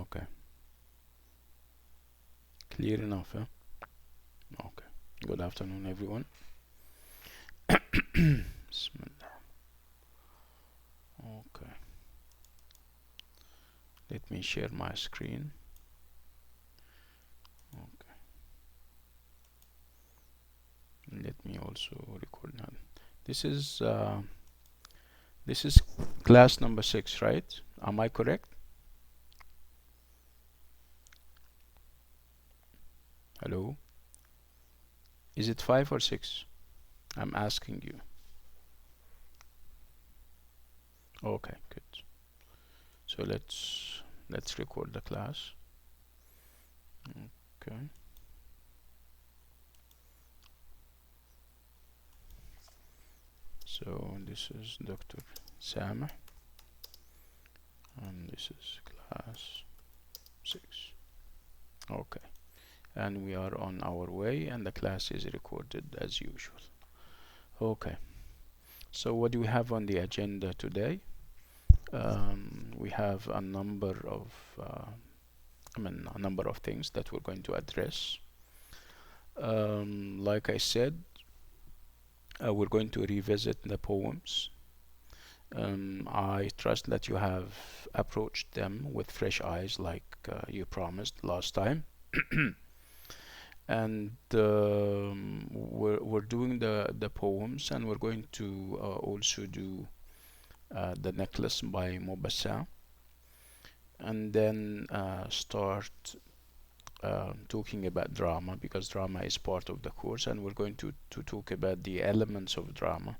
Okay. Clear enough, huh? Okay. Good afternoon, everyone. Bismillah. Okay. Let me share my screen. Okay. Let me also record now. This is class number 6, right? Am I correct? Hello? Is it 5 or 6? I'm asking you. Okay, good. So let's record the class. Okay. So this is Dr. Sameh, and this is class 6. Okay. And we are on our way, and the class is recorded as usual. Okay. So what do we have on the agenda today? We have a number of things that we're going to address. Like I said, we're going to revisit the poems. I trust that you have approached them with fresh eyes, like you promised last time. And we're doing the poems, and we're going to also do the necklace by Maupassant, and then start talking about drama, because drama is part of the course, and we're going to talk about the elements of drama,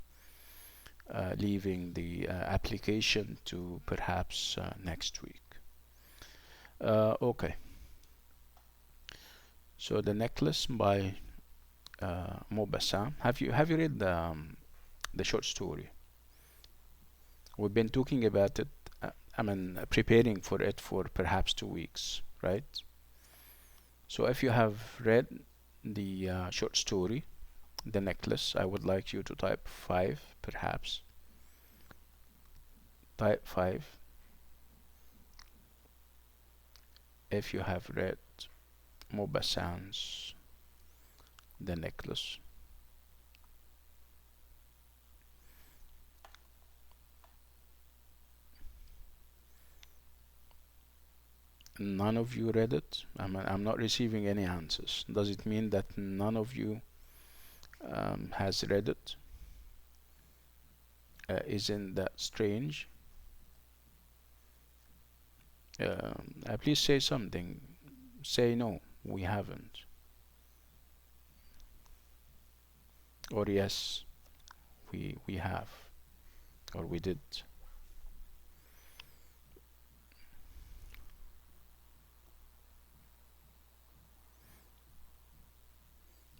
leaving the application to perhaps next week. Okay. So the necklace by Maupassant. Have you read the short story? We've been talking about it. Preparing for it for perhaps 2 weeks, right? So if you have read the short story, The Necklace, I would like you to type 5, perhaps. Type 5 if you have read Maupassant's The Necklace. None of you read it? I'm not receiving any answers. Does it mean that none of you has read it? Isn't that strange? Please say something. Say no, we haven't. Or yes, we have. Or we did.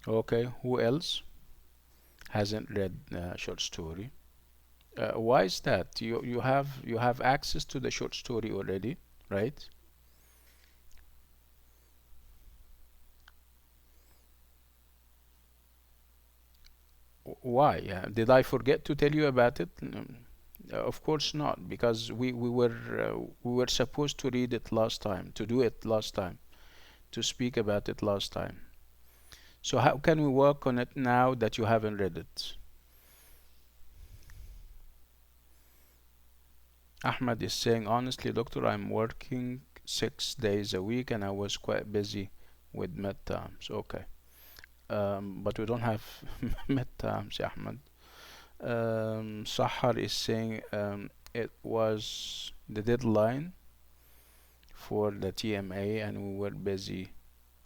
Okay, who else hasn't read short story? Why is that? You have access to the short story already, right? Why? Did I forget to tell you about it? Of course not, because we were supposed to read it last time, to do it last time, to speak about it last time. So how can we work on it now that you haven't read it? Ahmed is saying, honestly, doctor, I'm working 6 days a week and I was quite busy with midterms. Okay. But we don't have midterms, Ahmed. Sahar is saying it was the deadline for the TMA and we were busy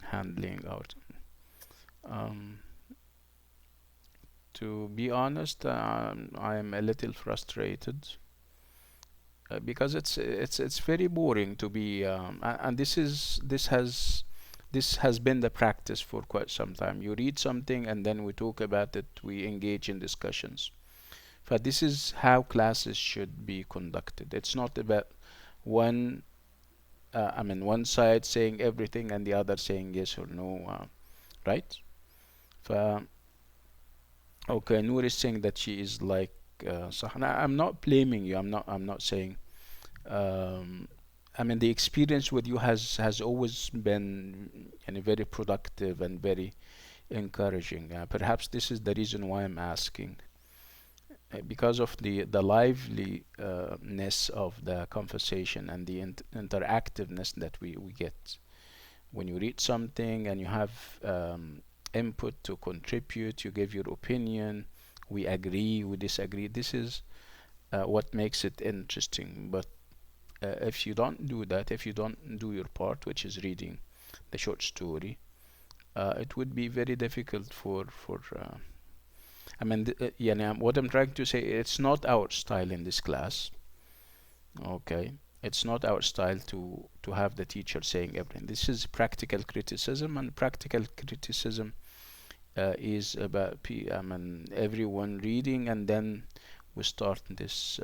handling out. To be honest, I am a little frustrated because it's very boring to be and this has been the practice for quite some time. You read something and then we talk about it, we engage in discussions. But this is how classes should be conducted. It's not about one side saying everything and the other saying yes or no, right? Okay, Noor is saying that she is like Sahna. I'm not blaming you. I'm not saying um, I mean, the experience with you has always been very productive and very encouraging. Perhaps this is the reason why I'm asking, because of the liveliness of the conversation and the interactiveness that we get when you read something and you have input to contribute. You give your opinion. We agree. We disagree. This is what makes it interesting. But if you don't do that, if you don't do your part, which is reading the short story, it would be very difficult for I mean, yeah, now what I'm trying to say, it's not our style in this class. Okay, it's not our style to have the teacher saying everything. This is practical criticism, and practical criticism is about I mean, everyone reading, and then we start this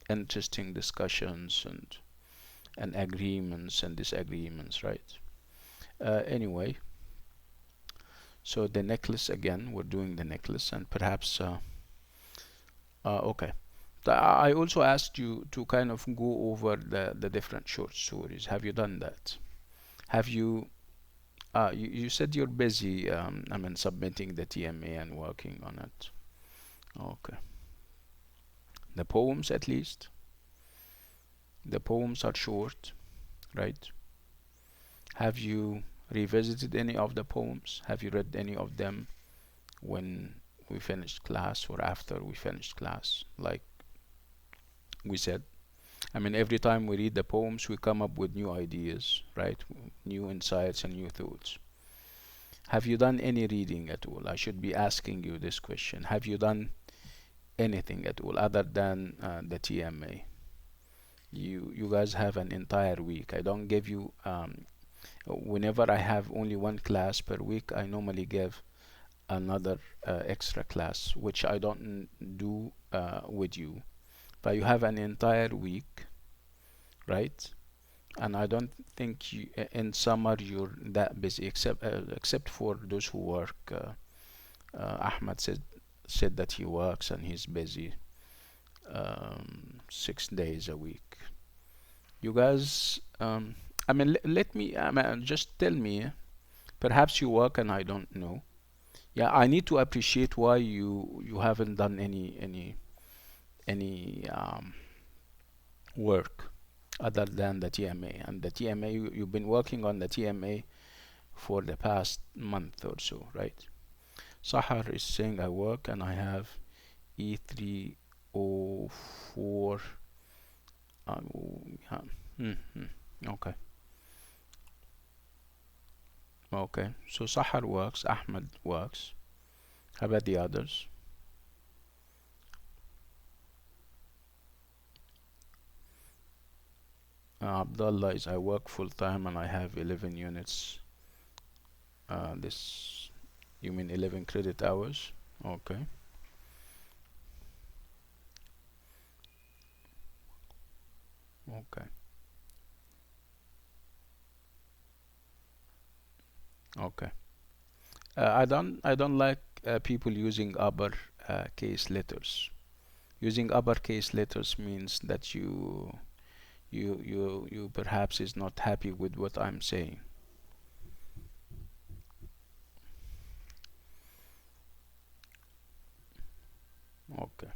interesting discussions and agreements and disagreements, right? Anyway, so the necklace again, we're doing the necklace, and perhaps okay. I also asked you to kind of go over the different short stories. Have you done that? Have you? You said you're busy. I mean, submitting the TMA and working on it. Okay. The poems, at least. The poems are short, right? Have you revisited any of the poems? Have you read any of them when we finished class or after we finished class? Like we said, I mean, every time we read the poems, we come up with new ideas, right? New insights and new thoughts. Have you done any reading at all? I should be asking you this question. Have you done anything at all other than the TMA? You guys have an entire week. I don't give you whenever I have only one class per week, I normally give another extra class, which I don't do with you. But you have an entire week, right? And I don't think in summer you're that busy, except for those who work. Ahmed said that he works and he's busy 6 days a week. You guys, I mean, let me, I mean, just tell me. Perhaps you work and I don't know. Yeah, I need to appreciate why you haven't done any work other than the TMA. And the TMA, you've been working on the TMA for the past month or so, right? Sahar is saying I work and I have E304. Yeah. Okay. Okay. So Sahar works, Ahmed works. How about the others? Abdullah is I work full time and I have 11 units. This, you mean 11 credit hours? Okay. Okay. Okay. I don't like people using upper case letters. Using uppercase letters means that you perhaps is not happy with what I'm saying. Okay.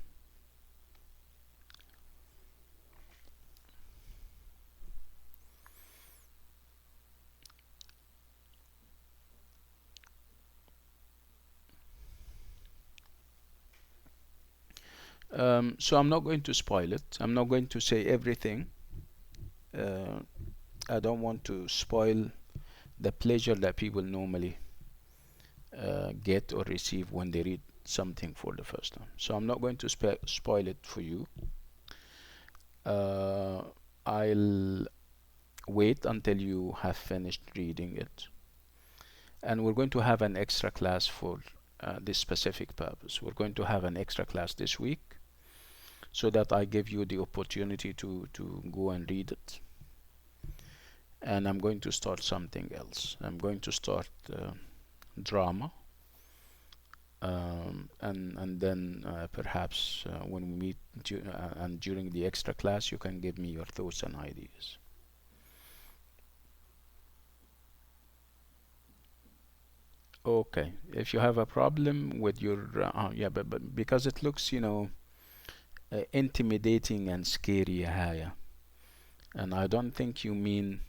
So I'm not going to spoil it. I'm not going to say everything. Uh, I don't want to spoil the pleasure that people normally get or receive when they read something for the first time. So I'm not going to spoil it for you. Uh, I'll wait until you have finished reading it. And we're going to have an extra class for this specific purpose. We're going to have an extra class this week so that I give you the opportunity to go and read it. And I'm going to start something else. I'm going to start drama. And then perhaps when we meet and during the extra class, you can give me your thoughts and ideas. Okay, if you have a problem with your yeah, but because it looks, intimidating and scary, Haya, and I don't think you mean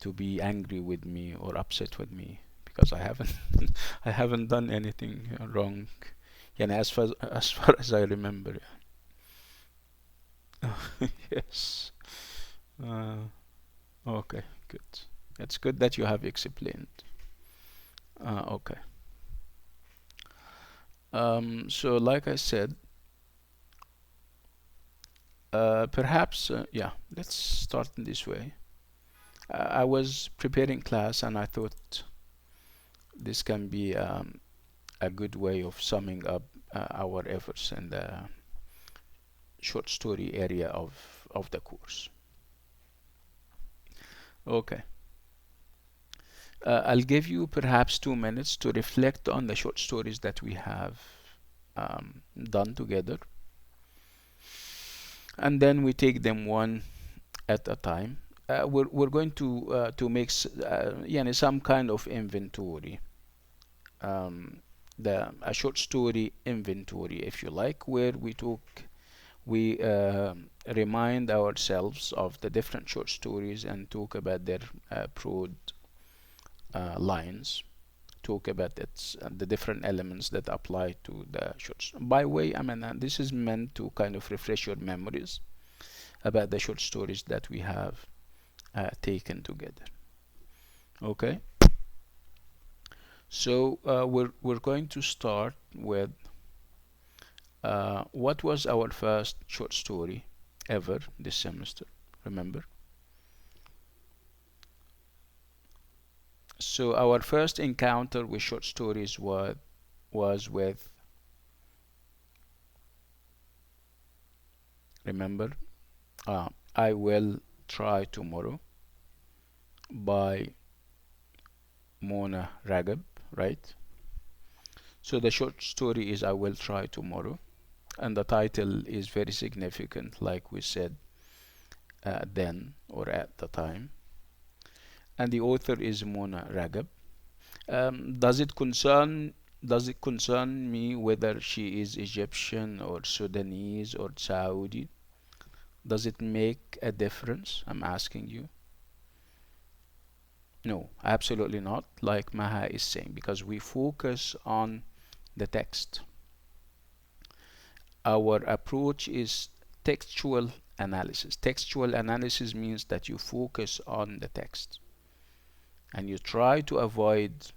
to be angry with me or upset with me because I haven't I haven't done anything wrong. Yeah, as far as I remember. Yeah. Yes. Uh, okay, good. It's good that you have explained. Okay. So like I said, perhaps yeah, let's start in this way. I was preparing class and I thought this can be a good way of summing up our efforts in the short story area of the course. Okay. I'll give you perhaps 2 minutes to reflect on the short stories that we have done together, and then we take them one at a time. We're going to make some kind of inventory, um, the a short story inventory, if you like, where we remind ourselves of the different short stories and talk about their broad lines, talk about the different elements that apply to the short story. By way, I mean, this is meant to kind of refresh your memories about the short stories that we have taken together. Okay, so we're going to start with what was our first short story ever this semester. Remember? So our first encounter with short stories was with, remember, I Will Try Tomorrow by Mona Ragab, right? So the short story is I Will Try Tomorrow, and the title is very significant, like we said then or at the time. And the author is Mona Ragab. Does it concern me whether she is Egyptian or Sudanese or Saudi? Does it make a difference? I'm asking you. No, absolutely not, like Maha is saying, because we focus on the text. Our approach is textual analysis. Textual analysis means that you focus on the text and you try to avoid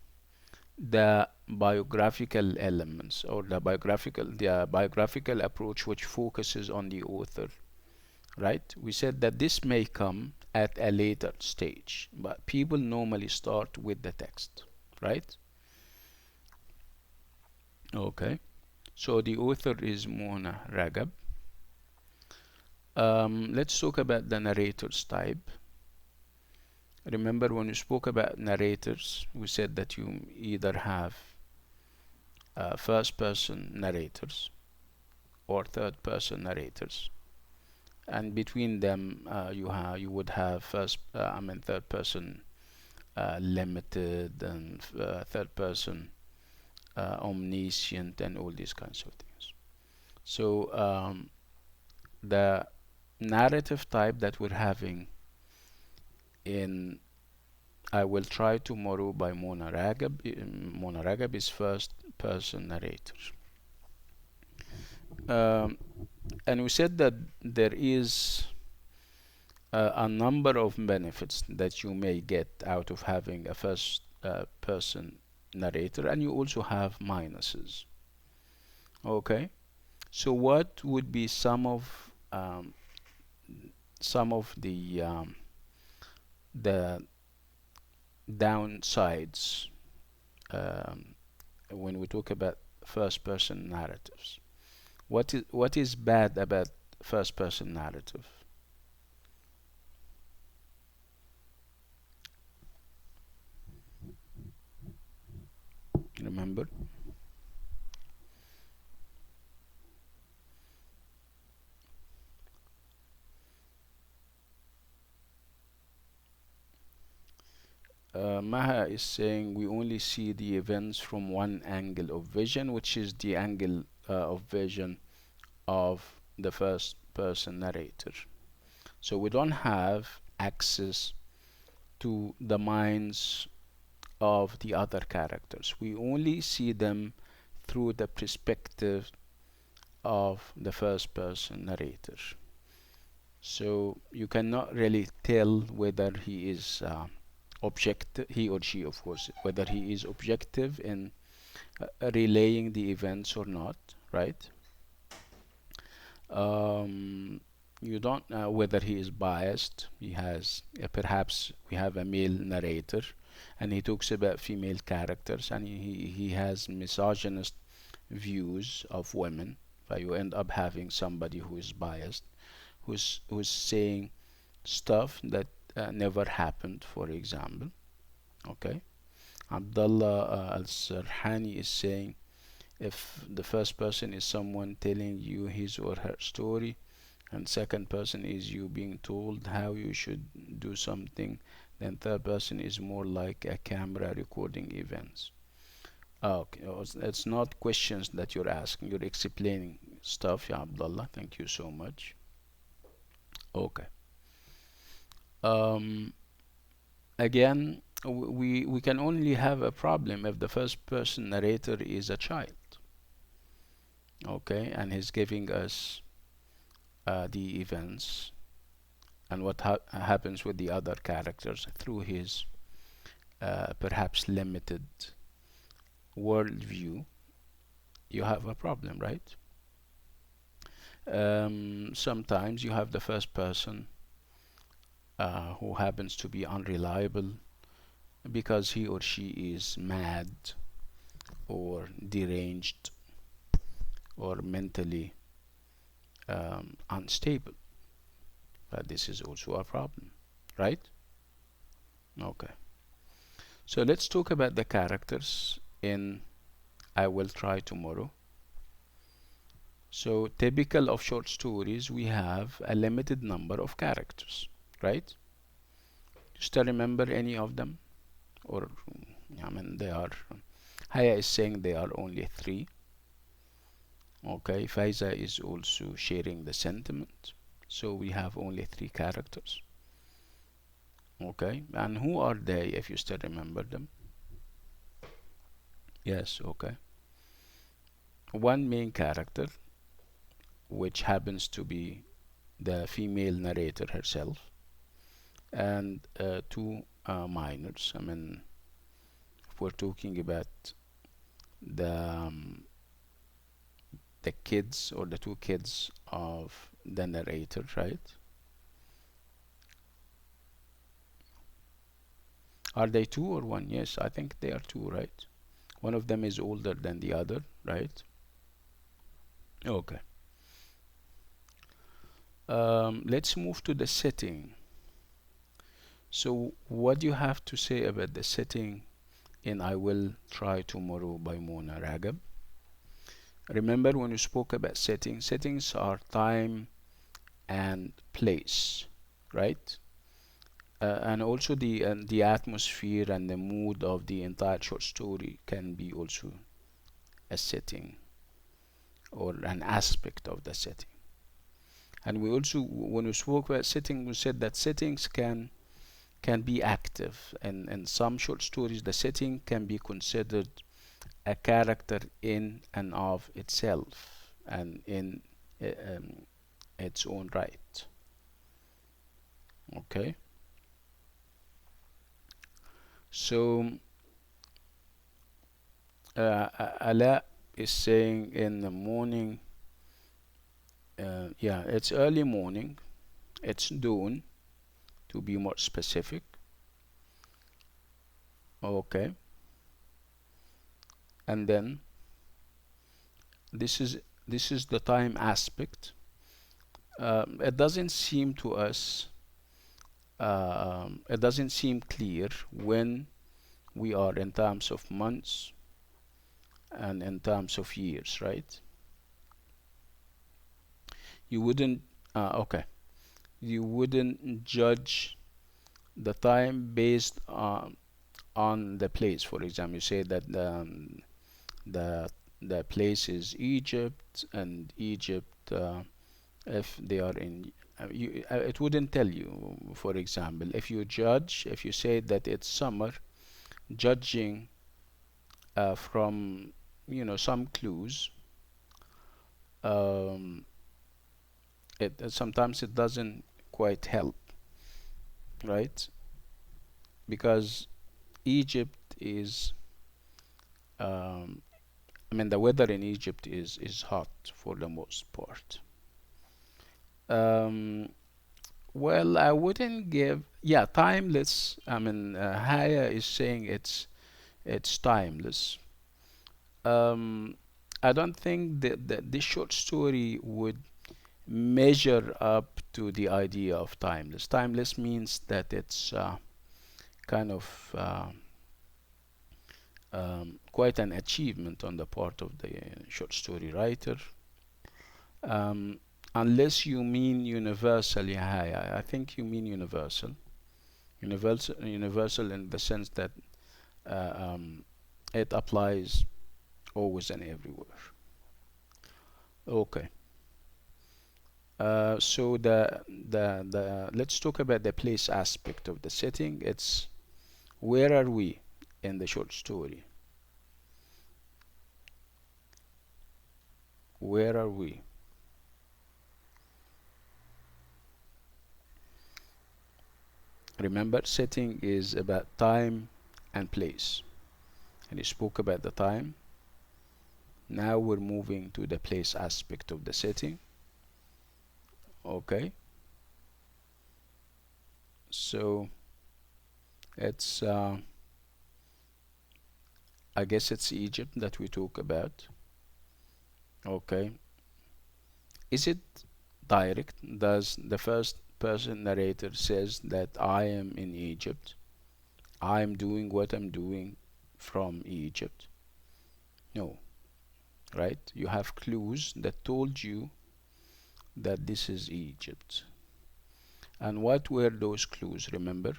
the biographical elements or the biographical approach which focuses on the author, right? We said that this may come at a later stage, but people normally start with the text, right? Okay, so the author is Mona Ragab. Let's talk about the narrator's type. Remember when we spoke about narrators, we said that you either have first person narrators or third person narrators, and between them you would have third person limited and third person omniscient and all these kinds of things. So the narrative type that we're having in I Will Try Tomorrow by Mona Ragab. Mona Ragab is first person narrator. Um, and we said that there is a number of benefits that you may get out of having a first person narrator, and you also have minuses. Okay, so what would be some of the downsides um, when we talk about first person narratives? What is bad about first person narrative? Remember? Maha is saying we only see the events from one angle of vision, which is the angle of vision of the first person narrator. So we don't have access to the minds of the other characters. We only see them through the perspective of the first person narrator. So you cannot really tell whether he is objective, he or she, of course, whether he is objective in relaying the events or not, right? Um, you don't know whether he is biased. He has perhaps we have a male narrator, and he talks about female characters, and he has misogynist views of women. But you end up having somebody who is biased, who's saying stuff that never happened, for example. Okay, Abdullah al-Sarhani is saying if the first person is someone telling you his or her story, and second person is you being told how you should do something, then third person is more like a camera recording events. Okay, it's not questions that you're asking, you're explaining stuff, ya Abdullah. Thank you so much. Okay. Um, Again, we can only have a problem if the first person narrator is a child. Okay, and he's giving us the events and what happens with the other characters through his perhaps limited worldview. You have a problem, right? Sometimes you have the first person who happens to be unreliable because he or she is mad or deranged or mentally unstable. But this is also a problem, right? Okay. So let's talk about the characters in I Will Try Tomorrow. So typical of short stories, we have a limited number of characters, right? You still remember any of them? Or, I mean, they are, Haya is saying they are only three. Okay, Faiza is also sharing the sentiment. So we have only three characters. Okay, and who are they if you still remember them? Yes, okay. One main character, which happens to be the female narrator herself, and two minors. I mean, if we're talking about the the kids or the two kids of the narrator, right? Are they two or one? Yes, I think they are two, right? One of them is older than the other, right? Okay. Let's move to the setting. So, what do you have to say about the setting in I Will Try Tomorrow by Mona Ragab? Remember when you spoke about settings? Settings are time and place, right? And also the atmosphere and the mood of the entire short story can be also a setting or an aspect of the setting. And we also, when we spoke about setting, we said that settings can be active, and in some short stories the setting can be considered a character in and of itself and in its own right. Okay, so Ala is saying in the morning, yeah, it's early morning, it's dawn to be more specific. Okay, and then this is the time aspect. It doesn't seem to us, it doesn't seem clear when we are in terms of months and in terms of years, right? You wouldn't, okay, you wouldn't judge the time based on the place. For example, you say that the the place is Egypt, and Egypt, if they are in, it wouldn't tell you. For example, if you judge, if you say that it's summer, judging from some clues, um, it sometimes it doesn't quite help, right? Because Egypt is, um, I mean, the weather in Egypt is hot for the most part. Um, well, I wouldn't give, yeah, timeless. I mean, Haya is saying it's timeless. Um, I don't think that this short story would measure up to the idea of timeless. Timeless means that it's kind of quite an achievement on the part of the short story writer. Um, unless you mean universal, yeah, I think you mean universal. Universal in the sense that uh, um, it applies always and everywhere. Okay. So the let's talk about the place aspect of the setting. It's where are we in the short story? Where are we? Remember, setting is about time and place. And he spoke about the time. Now we're moving to the place aspect of the setting. Okay. So it's I guess it's Egypt that we talk about. Okay. Is it direct? Does the first person narrator says that I am in Egypt? I am doing what I'm doing from Egypt? No, right? You have clues that told you that this is Egypt. And what were those clues, remember?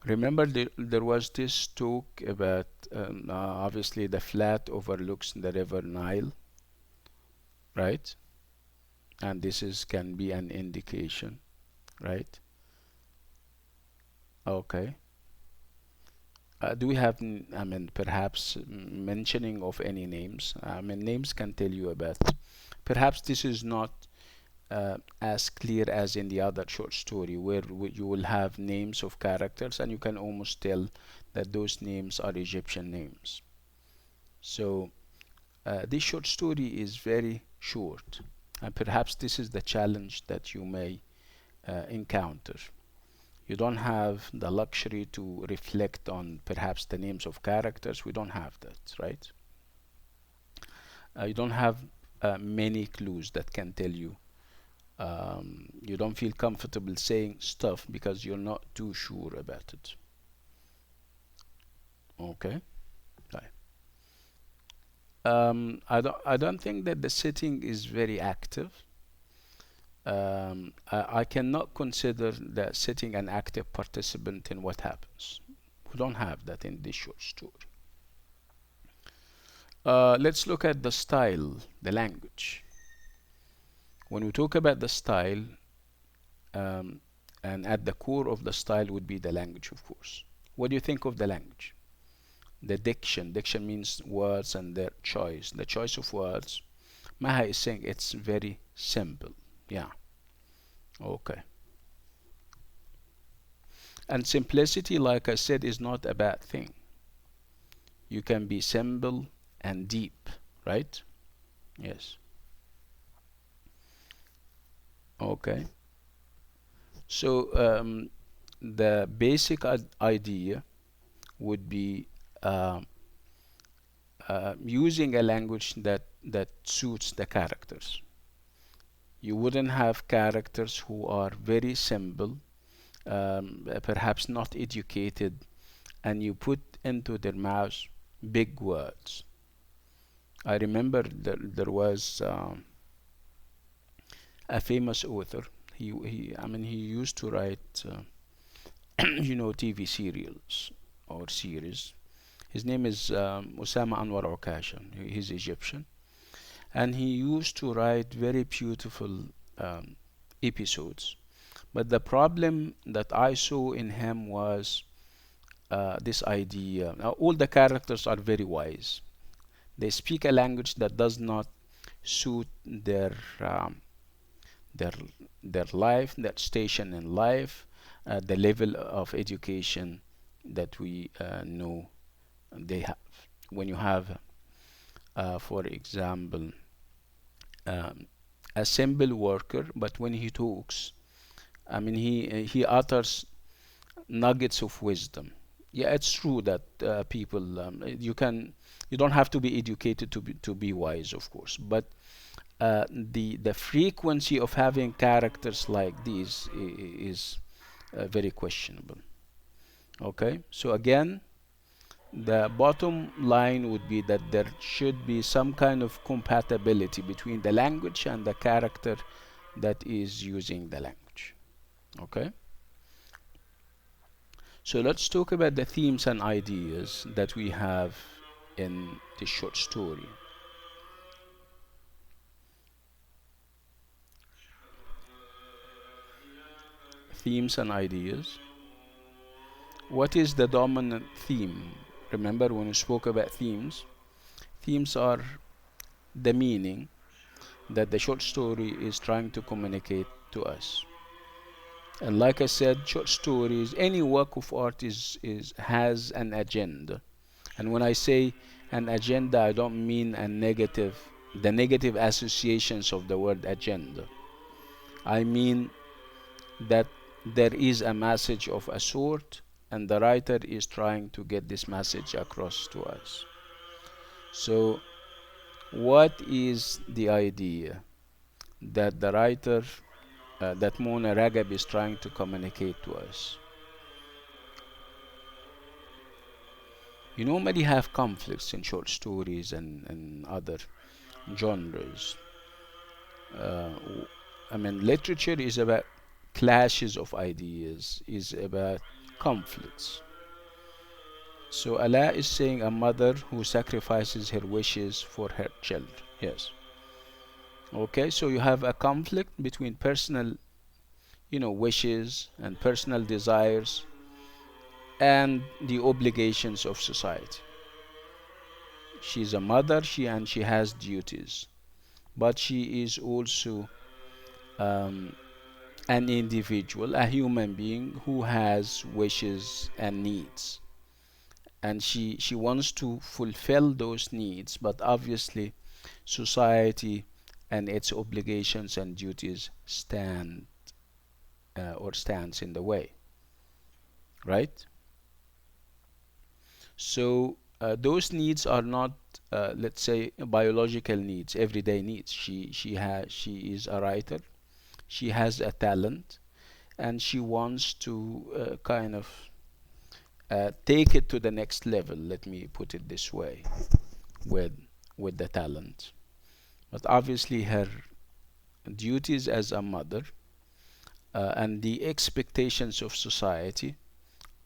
Remember there was this talk about obviously the flat overlooks the river Nile, right? And this is can be an indication, right? Okay. Do we have, I mean, perhaps mentioning of any names? I mean, names can tell you about. Perhaps this is not as clear as in the other short story, where you will have names of characters and you can almost tell that those names are Egyptian names. So this short story is very short, and perhaps this is the challenge that you may encounter. You don't have the luxury to reflect on perhaps the names of characters. We don't have that, right? You don't have many clues that can tell you. You don't feel comfortable saying stuff because you're not too sure about it. Okay. Right. I don't think that the setting is very active. I cannot consider the setting an active participant in what happens. We don't have that in this short story. Let's look at the style, the language. When we talk about the style, um, and at the core of the style would be the language, of course. What do you think of the language? The diction. Diction means words and their choice. The choice of words. Maha is saying it's very simple. Yeah. Okay. And simplicity, like I said, is not a bad thing. You can be simple and deep, right? Yes. Okay. So the basic idea would be uh, using a language that suits the characters. You wouldn't have characters who are very simple, perhaps not educated, and you put into their mouths big words. I remember there was a famous author. I mean, he used to write, TV serials or series. His name is Osama Anwar Okasha. He's Egyptian, and he used to write very beautiful um, episodes. But the problem that I saw in him was this idea. Now, all the characters are very wise. They speak a language that does not suit their their life, their station in life, the level of education that we know they have. When you have, for example, um, a simple worker, but when he talks, I mean, he utters nuggets of wisdom. Yeah, it's true that people you don't have to be educated to be wise, of course, but the frequency of having characters like these is very questionable. Okay, so again, the bottom line would be that there should be some kind of compatibility between the language and the character that is using the language. Okay, so let's talk about the themes and ideas that we have in the short story. Themes and ideas. What is the dominant theme? Remember when we spoke about themes? Themes are the meaning that the short story is trying to communicate to us. And like I said, short stories, any work of art is has an agenda. And when I say an agenda, I don't mean the negative associations of the word agenda. I mean that there is a message of a sort, and the writer is trying to get this message across to us. So, what is the idea that the writer, that Mona Ragab is trying to communicate to us? You normally have conflicts in short stories and other genres. Uh, I mean, literature is about clashes of ideas, is about conflicts. So Allah is saying a mother who sacrifices her wishes for her children. Yes. Okay, so you have a conflict between personal, wishes and personal desires and the obligations of society. She's a mother, she has duties, but she is also um, an individual, a human being who has wishes and needs, and she wants to fulfill those needs, but obviously society and its obligations and duties stands in the way, right? So those needs are not, let's say, biological needs, everyday needs. She is a writer. She has a talent, and she wants to kind of take it to the next level. Let me put it this way, with with the talent. But obviously, her duties as a mother and the expectations of society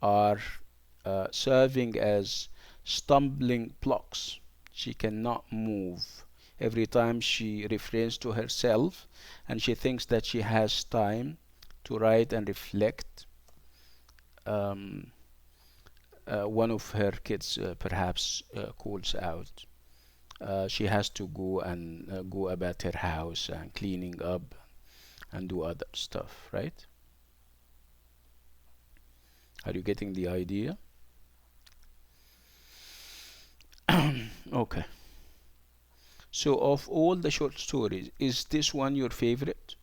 are serving as stumbling blocks. She cannot move. Every time she refrains to herself and she thinks that she has time to write and reflect, um, one of her kids perhaps calls out. She has to go and go about her house and cleaning up and do other stuff, right? Are you getting the idea? Okay. So, of all the short stories, is this one your favorite?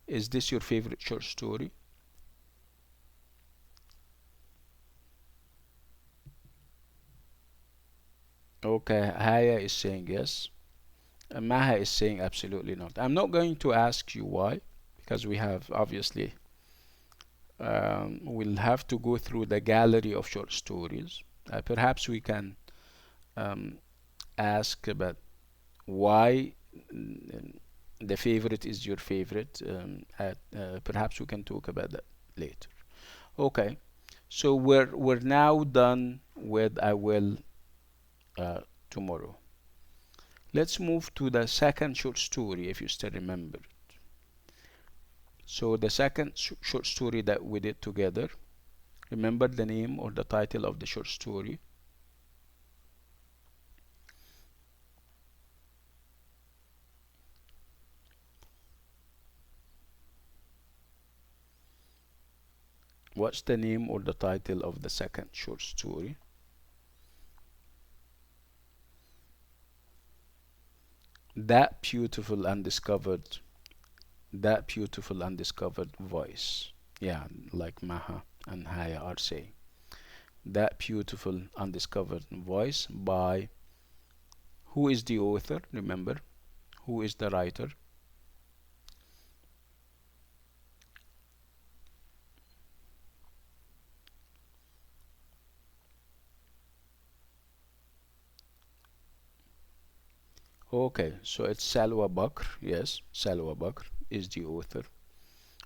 Is this your favorite short story? Okay, Haya is saying yes. Maha is saying absolutely not. I'm not going to ask you why, because we have obviously, we'll have to go through the gallery of short stories. Perhaps we can um, ask about why the favorite is your favorite. Perhaps we can talk about that later. Okay, so we're now done with I will uh, tomorrow. Let's move to the second short story, if you still remember. So the second short story that we did together, remember the name or the title of the short story? What's the name or the title of the second short story? That beautiful undiscovered, that beautiful undiscovered voice. Yeah, like Maha and Haya are saying. That beautiful undiscovered voice by who is the author? Remember, who is the writer? Okay, so it's Salwa Bakr. Yes, Salwa Bakr is the author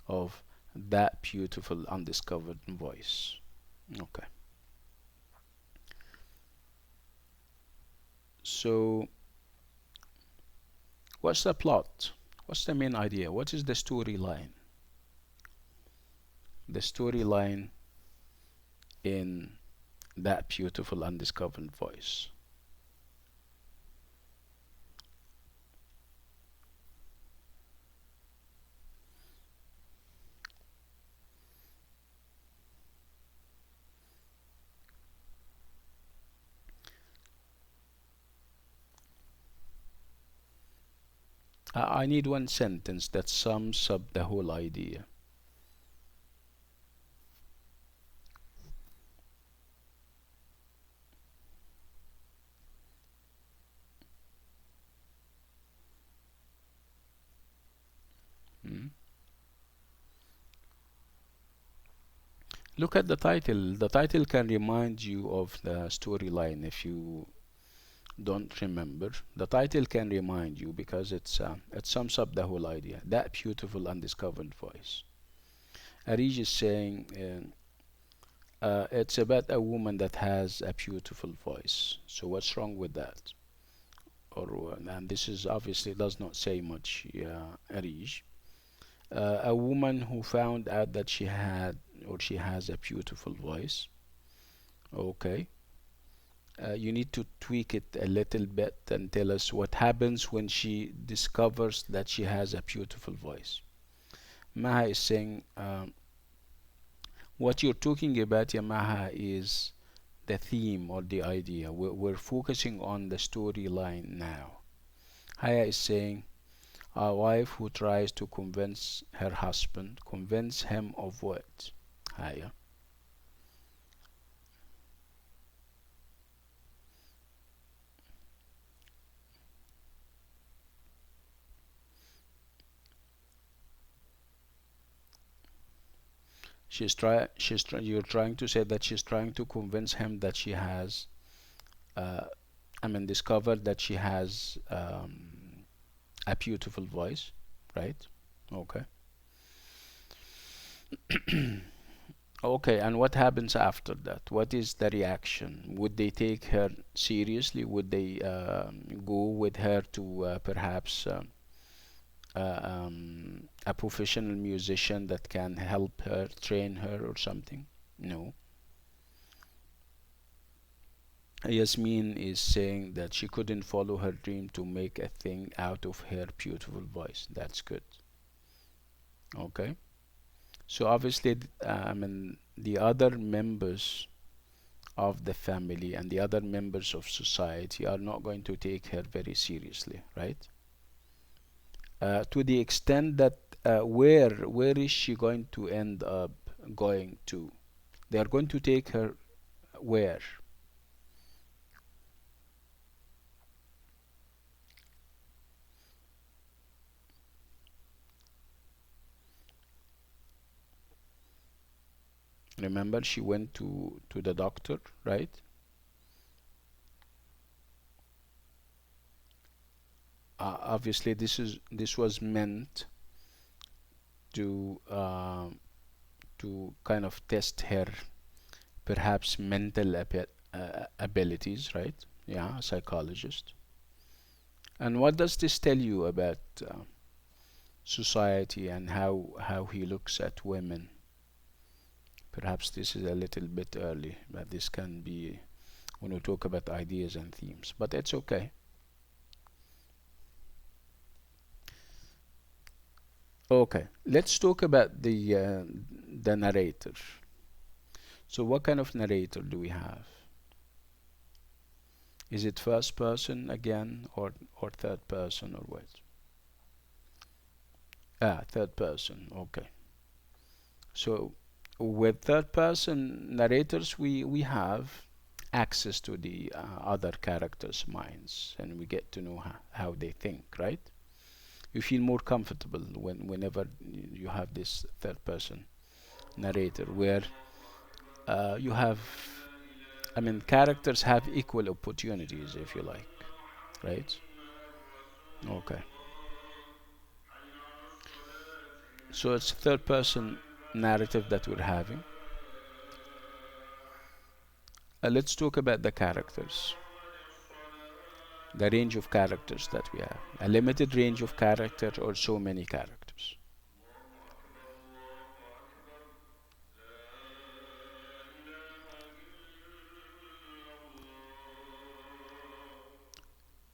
of That Beautiful Undiscovered Voice. Okay, so what's the plot? What's the main idea? What is the storyline? The storyline in That Beautiful Undiscovered Voice. I need one sentence that sums up the whole idea. Hmm? Look at the title. The title can remind you of the storyline if you don't remember. The title can remind you because it sums up the whole idea. That beautiful undiscovered voice. Arij is saying it's about a woman that has a beautiful voice. So what's wrong with that? Or and this is obviously does not say much, Arij. A woman who found out that she had or she has a beautiful voice. Okay. You need to tweak it a little bit and tell us what happens when she discovers that she has a beautiful voice. Maha is saying what you're talking about, Yamaha, is the theme or the idea. We're focusing on the storyline now. Haya is saying a wife who tries to convince her husband, convince him of what? Haya. You're trying to say that she's trying to convince him that she has uh, discovered that she has a beautiful voice, right? Okay. Okay, and what happens after that? What is the reaction? Would they take her seriously? Would they go with her to perhaps a professional musician that can help her, train her, or something? No. Yasmin is saying that she couldn't follow her dream to make a thing out of her beautiful voice. That's good. Okay. So obviously, the other members of the family and the other members of society are not going to take her very seriously, right? To the extent that where is she going to end up going to? They are going to take her where? Remember, she went to the doctor, right? obviously this was meant to kind of test her perhaps mental abilities, right? Yeah, a psychologist. And what does this tell you about society and how he looks at women? Perhaps this is a little bit early, but this can be when we talk about ideas and themes. But it's okay. Okay, let's talk about the narrator. So, what kind of narrator do we have? Is it first person again, or third person, or what? Ah, third person. Okay. So, with third person narrators, we have access to the other characters' minds, and we get to know how they think, right? You feel more comfortable whenever you have this third person narrator, where you have, I mean, characters have equal opportunities, if you like, right? Okay. So it's third person narrative that we're having. Let's talk about the characters, the range of characters that we have. A limited range of characters or so many characters,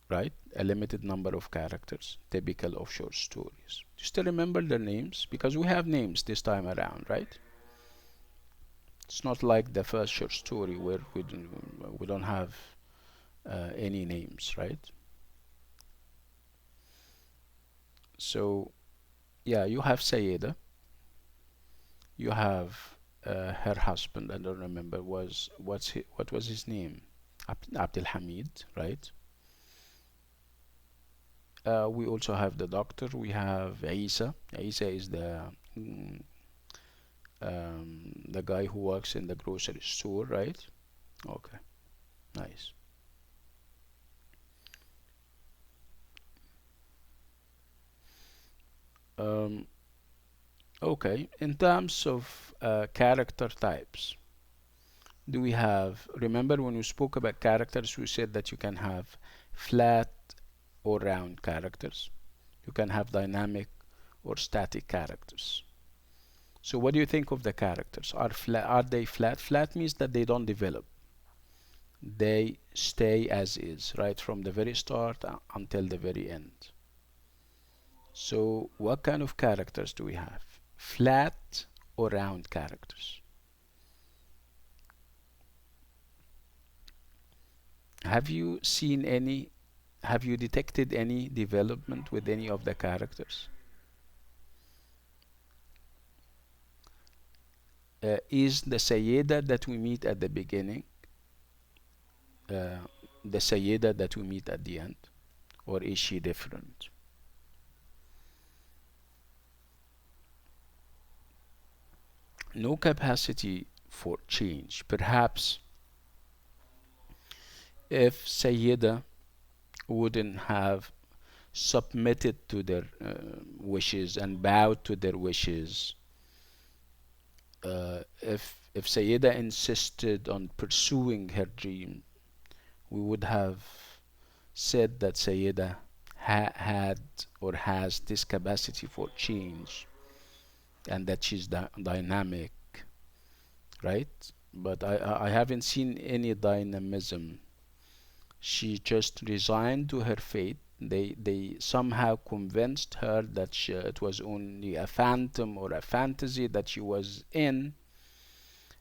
right? A limited number of characters, typical of short stories. Do you still remember their names? Because we have names this time around, right? It's not like the first short story where we don't have any names, right? So yeah, you have Sayeda, you have her husband. I don't remember what was his name. Abdul Hamid, right? We also have the doctor. We have Isa. Isa is mm, the guy who works in the grocery store, right? Okay, nice. Um, okay, in terms of character types, do we have, remember when we spoke about characters, we said that you can have flat or round characters. You can have dynamic or static characters. So what do you think of the characters? Are they flat? Flat means that they don't develop. They stay as is, right from the very start until the very end. So what kind of characters do we have? Flat or round characters? Have you seen any, have you detected any development with any of the characters? Is the Sayyida that we meet at the beginning uh, the Sayyida that we meet at the end? Or is she different? No capacity for change. Perhaps if Sayyida wouldn't have submitted to their wishes and bowed to their wishes, if Sayyida insisted on pursuing her dream, we would have said that Sayyida had or has this capacity for change and that she's dynamic, right? But I haven't seen any dynamism. She just resigned to her fate. They somehow convinced her that it was only a phantom or a fantasy that she was in,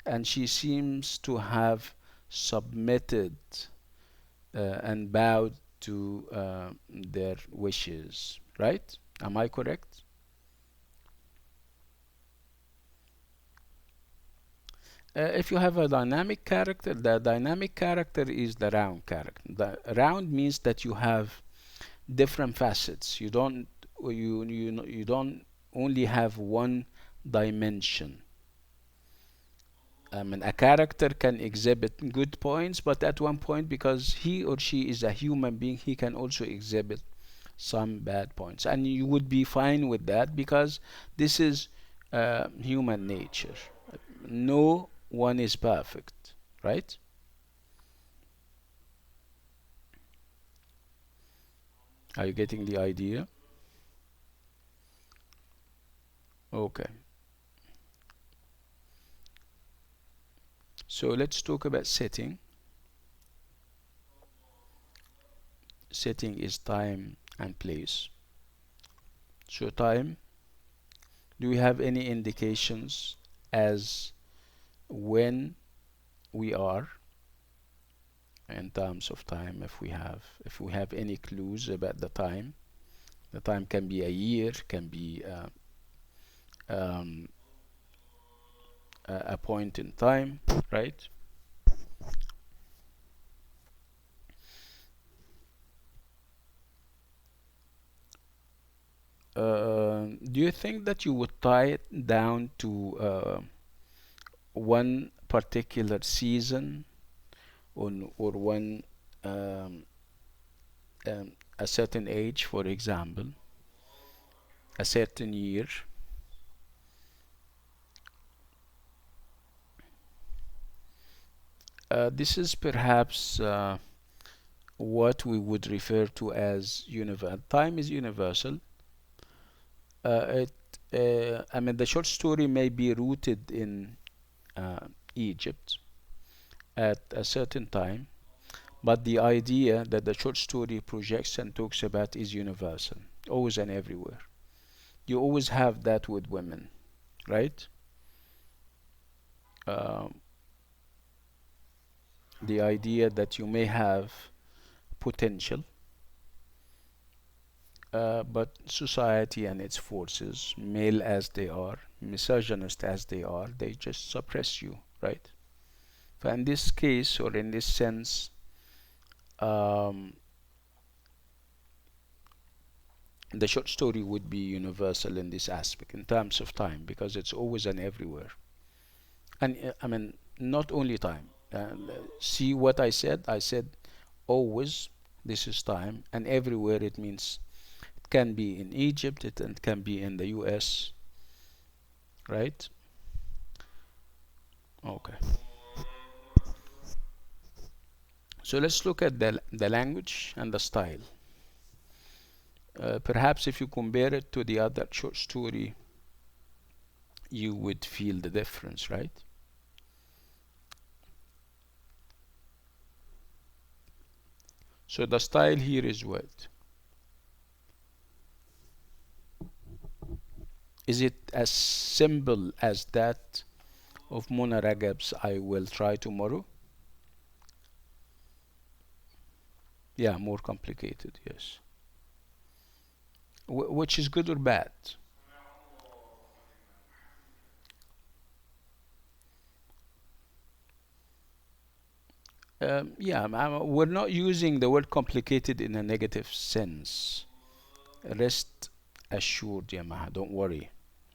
and she seems to have submitted and bowed to their wishes, right? Am I correct? If you have a dynamic character, the dynamic character is the round character. The round means that you have different facets. You don't only have one dimension. I mean, a character can exhibit good points, but at one point, because he or she is a human being, he can also exhibit some bad points, and you would be fine with that because this is human nature. No one is perfect, right? Are you getting the idea? Okay, so let's talk about setting. Setting is time and place. So time, do we have any indications as when we are in terms of time? If we have any clues about the time. The time can be a year, can be um, a point in time, right? Do you think that you would tie it down to one particular season, or one um, a certain age, for example, a certain year? This is perhaps what we would refer to as universal. Time is universal. I mean, the short story may be rooted in Egypt at a certain time, but the idea that the short story projects and talks about is universal, always and everywhere. You always have that with women, right? Um, the idea that you may have potential, but society and its forces, male as they are, misogynist as they are, they just suppress you, right? But in this case, or in this sense, um, the short story would be universal in this aspect in terms of time because it's always and everywhere. And I mean, not only time. See what I said? I said always, this is time, and everywhere it means it can be in Egypt, it can be in the US, right? Okay. So let's look at the language and the style. Perhaps if you compare it to the other short story, you would feel the difference, right? So the style here is what? Is it as simple as that of Mona Ragab's I Will Try Tomorrow? Yeah, more complicated, yes. Which is good or bad? Yeah, we're not using the word complicated in a negative sense. Rest assured, Yamaha, don't worry.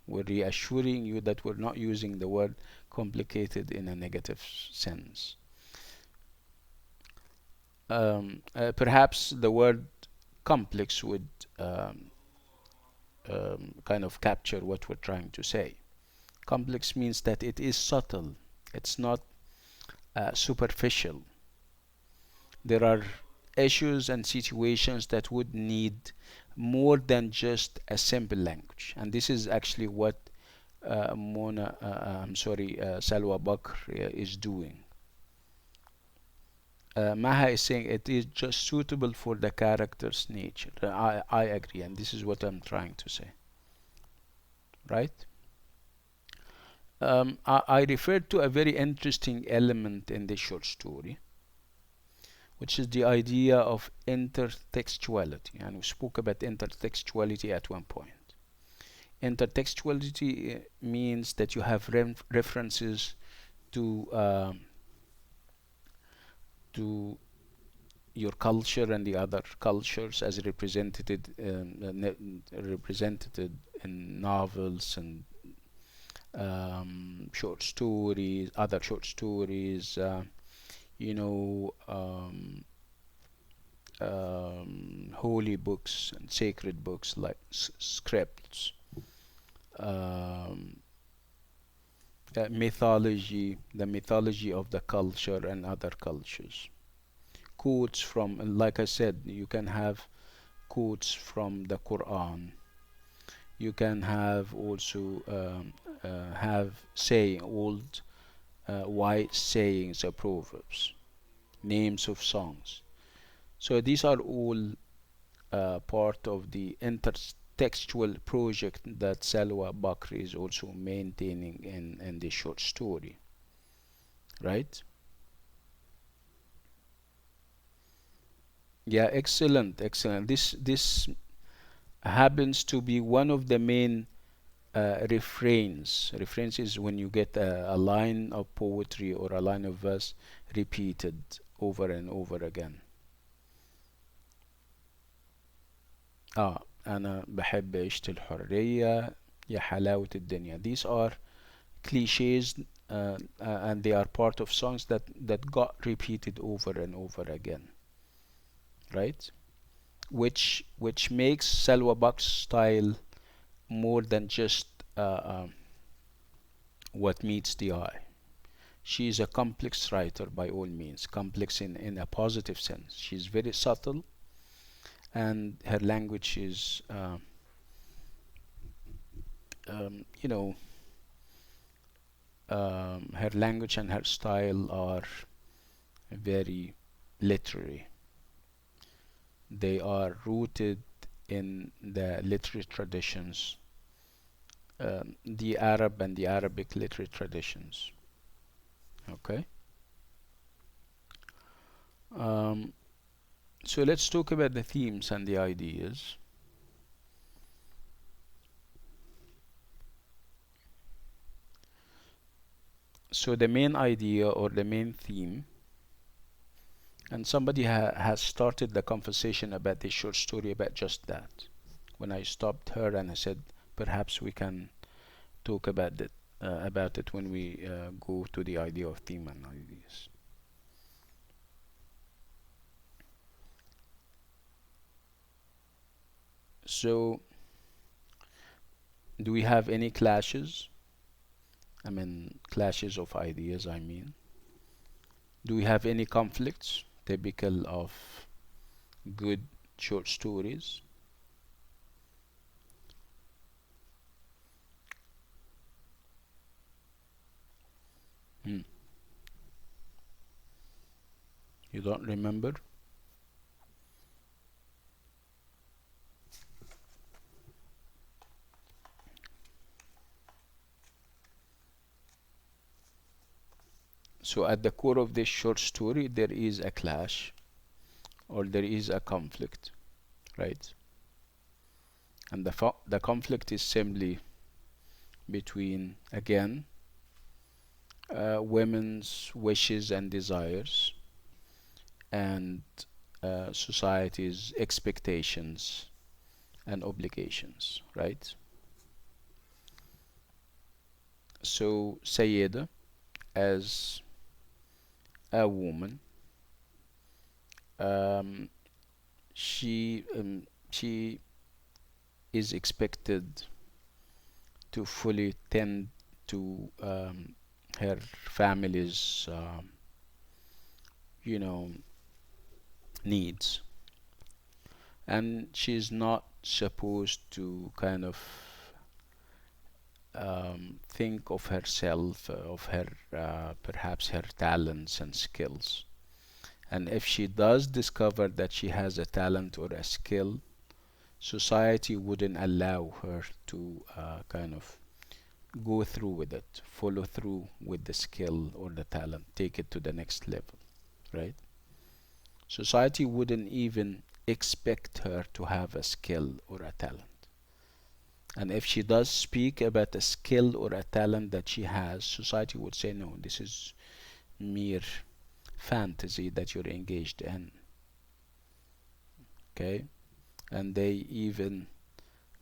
We're reassuring you that we're not using the word complicated in a negative sense. Perhaps the word complex would um, kind of capture what we're trying to say. Complex means that it is subtle, it's not superficial. There are issues and situations that would need more than just a simple language, and this is actually what Salwa Bakr is doing. Maha is saying it is just suitable for the character's nature. I agree, and this is what I'm trying to say, right? I referred to a very interesting element in this short story, which is the idea of intertextuality, and we spoke about intertextuality at one point. Intertextuality means that you have references to to your culture and the other cultures as represented in novels and short stories, other short stories, you know, holy books and sacred books like scripts, um, mythology, the mythology of the culture and other cultures. Quotes from, like I said, you can have quotes from the Quran. You can have also have say old wise sayings or proverbs, names of songs. So these are all part of the intertextual project that Salwa Bakri is also maintaining in the short story, right? Yeah, excellent, excellent. This happens to be one of the main refrains. Refrains is when you get a line of poetry or a line of verse repeated over and over again. أنا بحب عيشة الحرية يا حلاوة الدنيا. These are cliches, and they are part of songs that got repeated over and over again, right? Which makes Salwa Bak's style more than just what meets the eye. She is a complex writer by all means, complex in a positive sense. She's very subtle, and her language is, you know, her language and her style are very literary. They are rooted in the literary traditions, the Arab and the Arabic literary traditions. Okay. Um, so let's talk about the themes and the ideas. So the main idea or the main theme, and somebody has started the conversation about this short story about just that. When I stopped her and I said, perhaps we can talk about it when we go to the idea of theme and ideas. So, do we have any clashes? I mean, clashes of ideas, I mean. Do we have any conflicts typical of good short stories? Hmm. You don't remember? So, at the core of this short story, there is a clash or there is a conflict, right? And the conflict is simply between, again, women's wishes and desires and society's expectations and obligations, right? So Sayyida, as a woman, um, she is expected to fully tend to her family's you know needs, and she's not supposed to kind of think of herself, of her perhaps her talents and skills. And if she does discover that she has a talent or a skill, society wouldn't allow her to kind of go through with it, follow through with the skill or the talent, take it to the next level, right? Society wouldn't even expect her to have a skill or a talent. And if she does speak about a skill or a talent that she has, society would say, no, this is mere fantasy that you're engaged in. Okay? And they even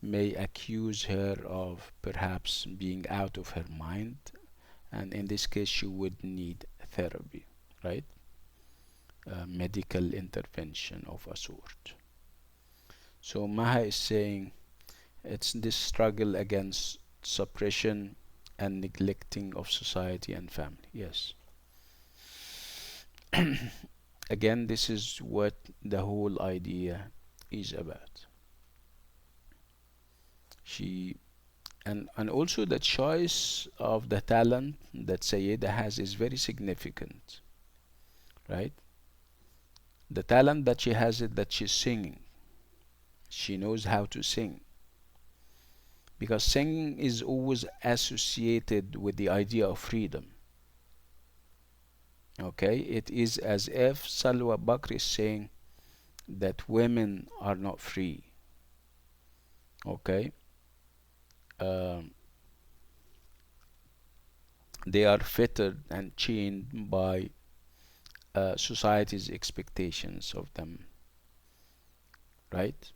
may accuse her of perhaps being out of her mind, and in this case, she would need therapy, right? medical intervention of a sort. So Maha is saying it's this struggle against suppression and neglecting of society and family. Yes. Again, this is what the whole idea is about. She and also the choice of the talent that Sayyida has is very significant, right? The talent that she has is that she's singing. She knows how to sing, because singing is always associated with the idea of freedom. Okay, it is as if Salwa Bakr is saying that women are not free. Okay, um, they are fettered and chained by society's expectations of them, right?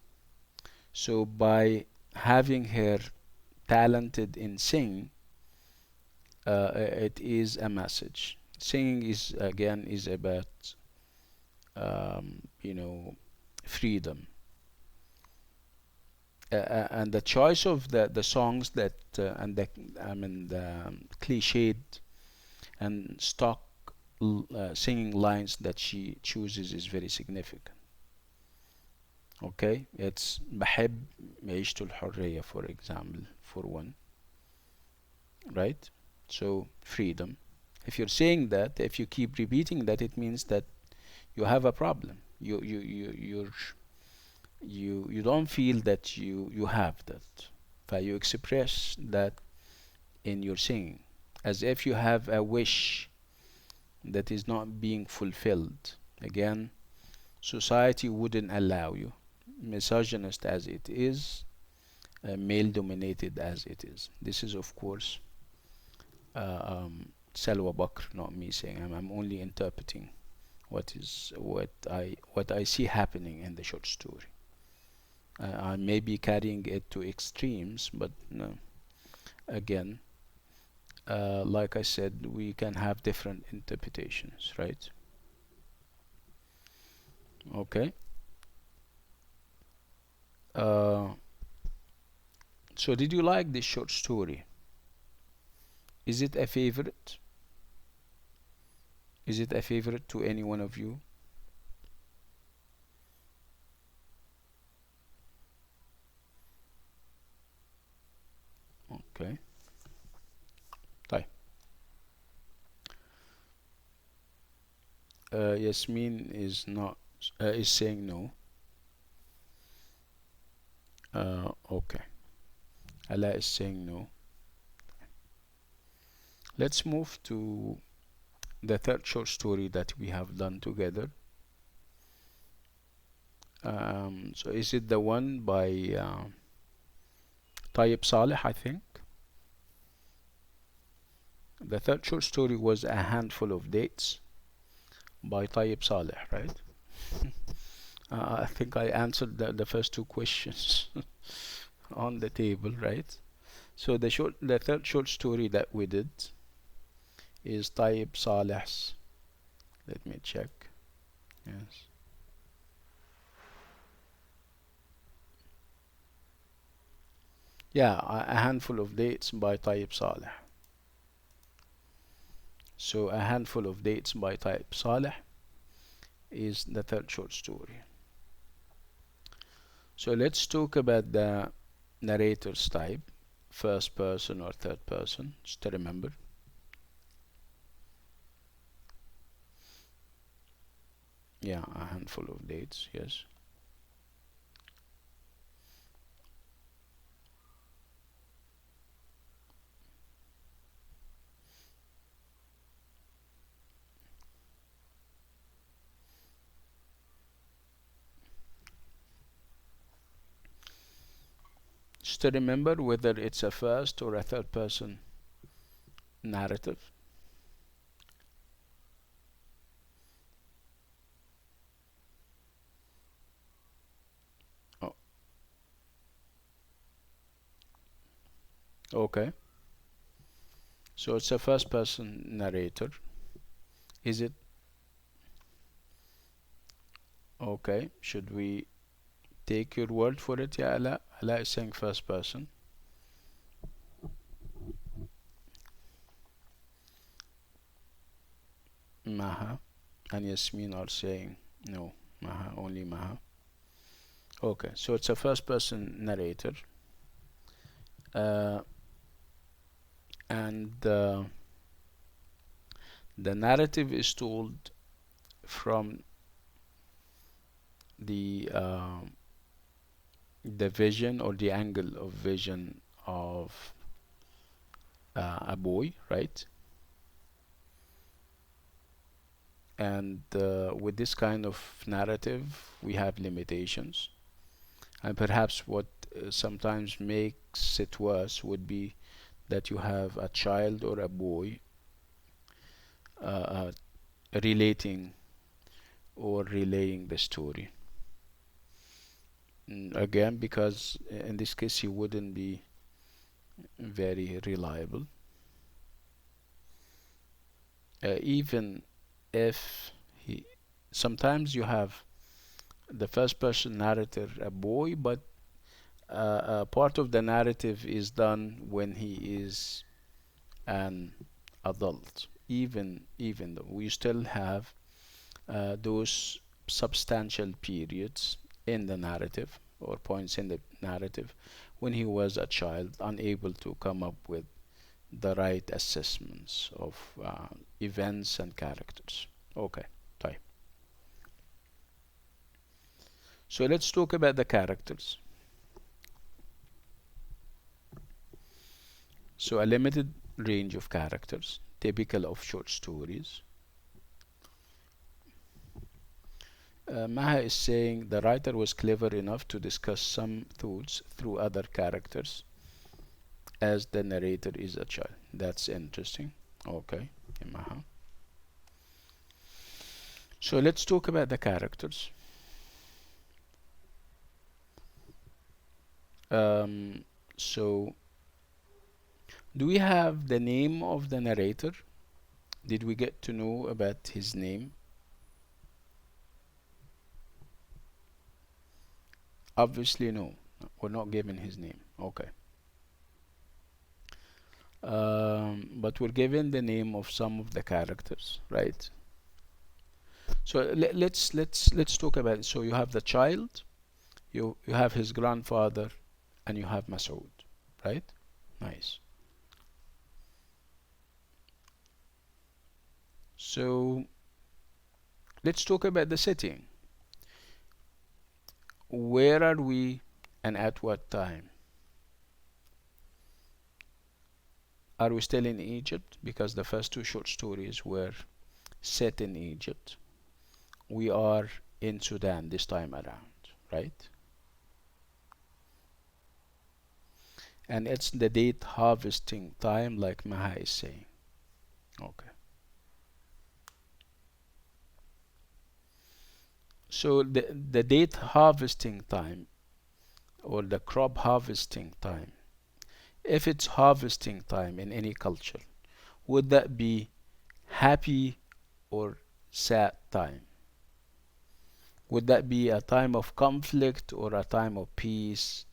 So by having her talented in singing, it is a message. Singing is again is about you know, freedom, and the choice of the songs that and the I mean the cliched and stock singing lines that she chooses is very significant. Okay, it's بحب عيشة الحرية, for example, for one, right? So freedom. If you're saying that, if you keep repeating that, it means that you have a problem. You don't feel that you have that. But you express that in your singing, as if you have a wish that is not being fulfilled. Again, society wouldn't allow you, misogynist as it is, male dominated as it is. This is, of course, Salwa Bakr, not me saying. I'm only interpreting what I see happening in the short story. I may be carrying it to extremes, but no. Again, like I said, we can have different interpretations, right? Okay. Uh, so did you like this short story? Is it a favorite? Is it a favorite to any one of you? Okay. طيب. Yasmin is not is saying no. Okay. Allah is saying no. Let's move to the third short story that we have done together. So is it the one by Tayyip Saleh, I think? The third short story was A Handful of Dates by Tayyip Saleh, right? I think I answered the first two questions on the table, right? So the third short story that we did is Tayyip Saleh's. Let me check. Yes. Yeah, A Handful of Dates by Tayyip Saleh. So A Handful of Dates by Tayyip Saleh is the third short story. So let's talk about the narrator's type, first person or third person, just to remember. Yeah, A Handful of Dates, yes. Just to remember whether it's a first or a third person narrative. Oh, okay. So it's a first person narrator. Is it Okay, should we take your word for it? Yeah, Ala. Ala is saying first person. Maha and Yasmin are saying no. Maha, only Maha. Okay, so it's a first person narrator. Uh, and the narrative is told from the the vision or the angle of vision of a boy, right? And with this kind of narrative, we have limitations. And perhaps what sometimes makes it worse would be that you have a child or a boy uh, relating or relaying the story. Again, because in this case he wouldn't be very reliable. Even if he, sometimes you have the first person narrator a boy, but part of the narrative is done when he is an adult. Even though we still have those substantial periods in the narrative or points in the narrative when he was a child, unable to come up with the right assessments of events and characters. Okay, طيب. So let's talk about the characters. So a limited range of characters, typical of short stories. Maha is saying the writer was clever enough to discuss some thoughts through other characters as the narrator is a child. That's interesting. Okay, Maha. So let's talk about the characters. So do we have the name of the narrator? Did we get to know about his name? Obviously, no. We're not given his name. Okay. But we're given the name of some of the characters, right? So let's talk about it. So you have the child, you have his grandfather, and you have Masoud, right? Nice. So let's talk about the setting. Where are we and at what time? Are we still in Egypt? Because the first two short stories were set in Egypt. We are in Sudan this time around, right? And it's the date harvesting time, like Maha is saying. Okay. So the date harvesting time or the crop harvesting time, if it's harvesting time in any culture, would that be happy or sad time? Would that be a time of conflict or a time of peace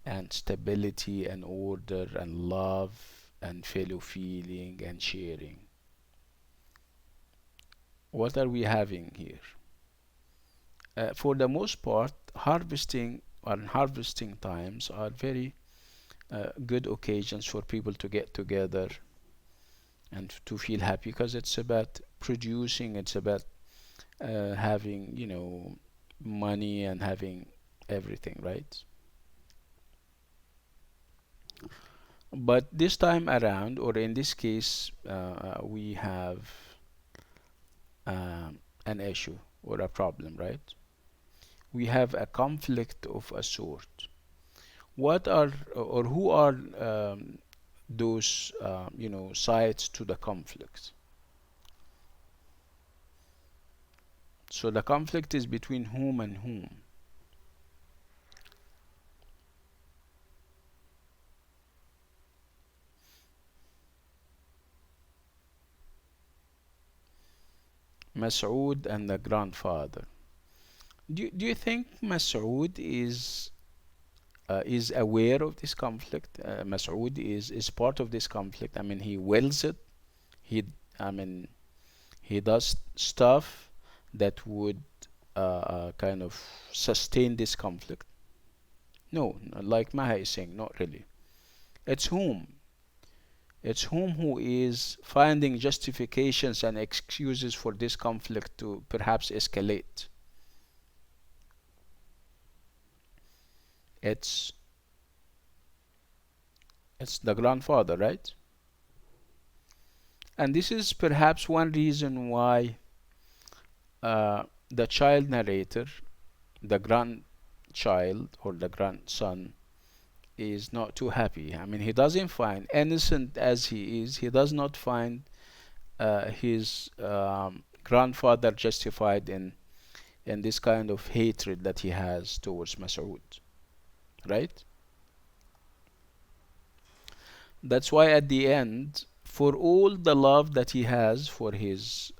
and stability and order and love and fellow feeling and sharing? What are we having here? For the most part, harvesting and harvesting times are very good occasions for people to get together and to feel happy because it's about producing, it's about having, money and having everything, right? But this time around, or in this case, we have an issue or a problem, right? We have a conflict of a sort. What are or who are those sides to the conflict? So the conflict is between whom and whom? Mas'ud and the grandfather. Do you think Masoud is aware of this conflict? Masoud is part of this conflict. I mean, he wills it. He, I mean, he does stuff that would kind of sustain this conflict. No, like Maha is saying, not really. It's whom? It's whom who is finding justifications and excuses for this conflict to perhaps escalate. It's it's the grandfather, right? And this is perhaps one reason why uh, the child narrator, the grandchild or the grandson, is not too happy. I mean, he doesn't find, innocent as he does not find his grandfather justified in this kind of hatred that he has towards Masoud, right? That's why at the end, for all the love that he has for his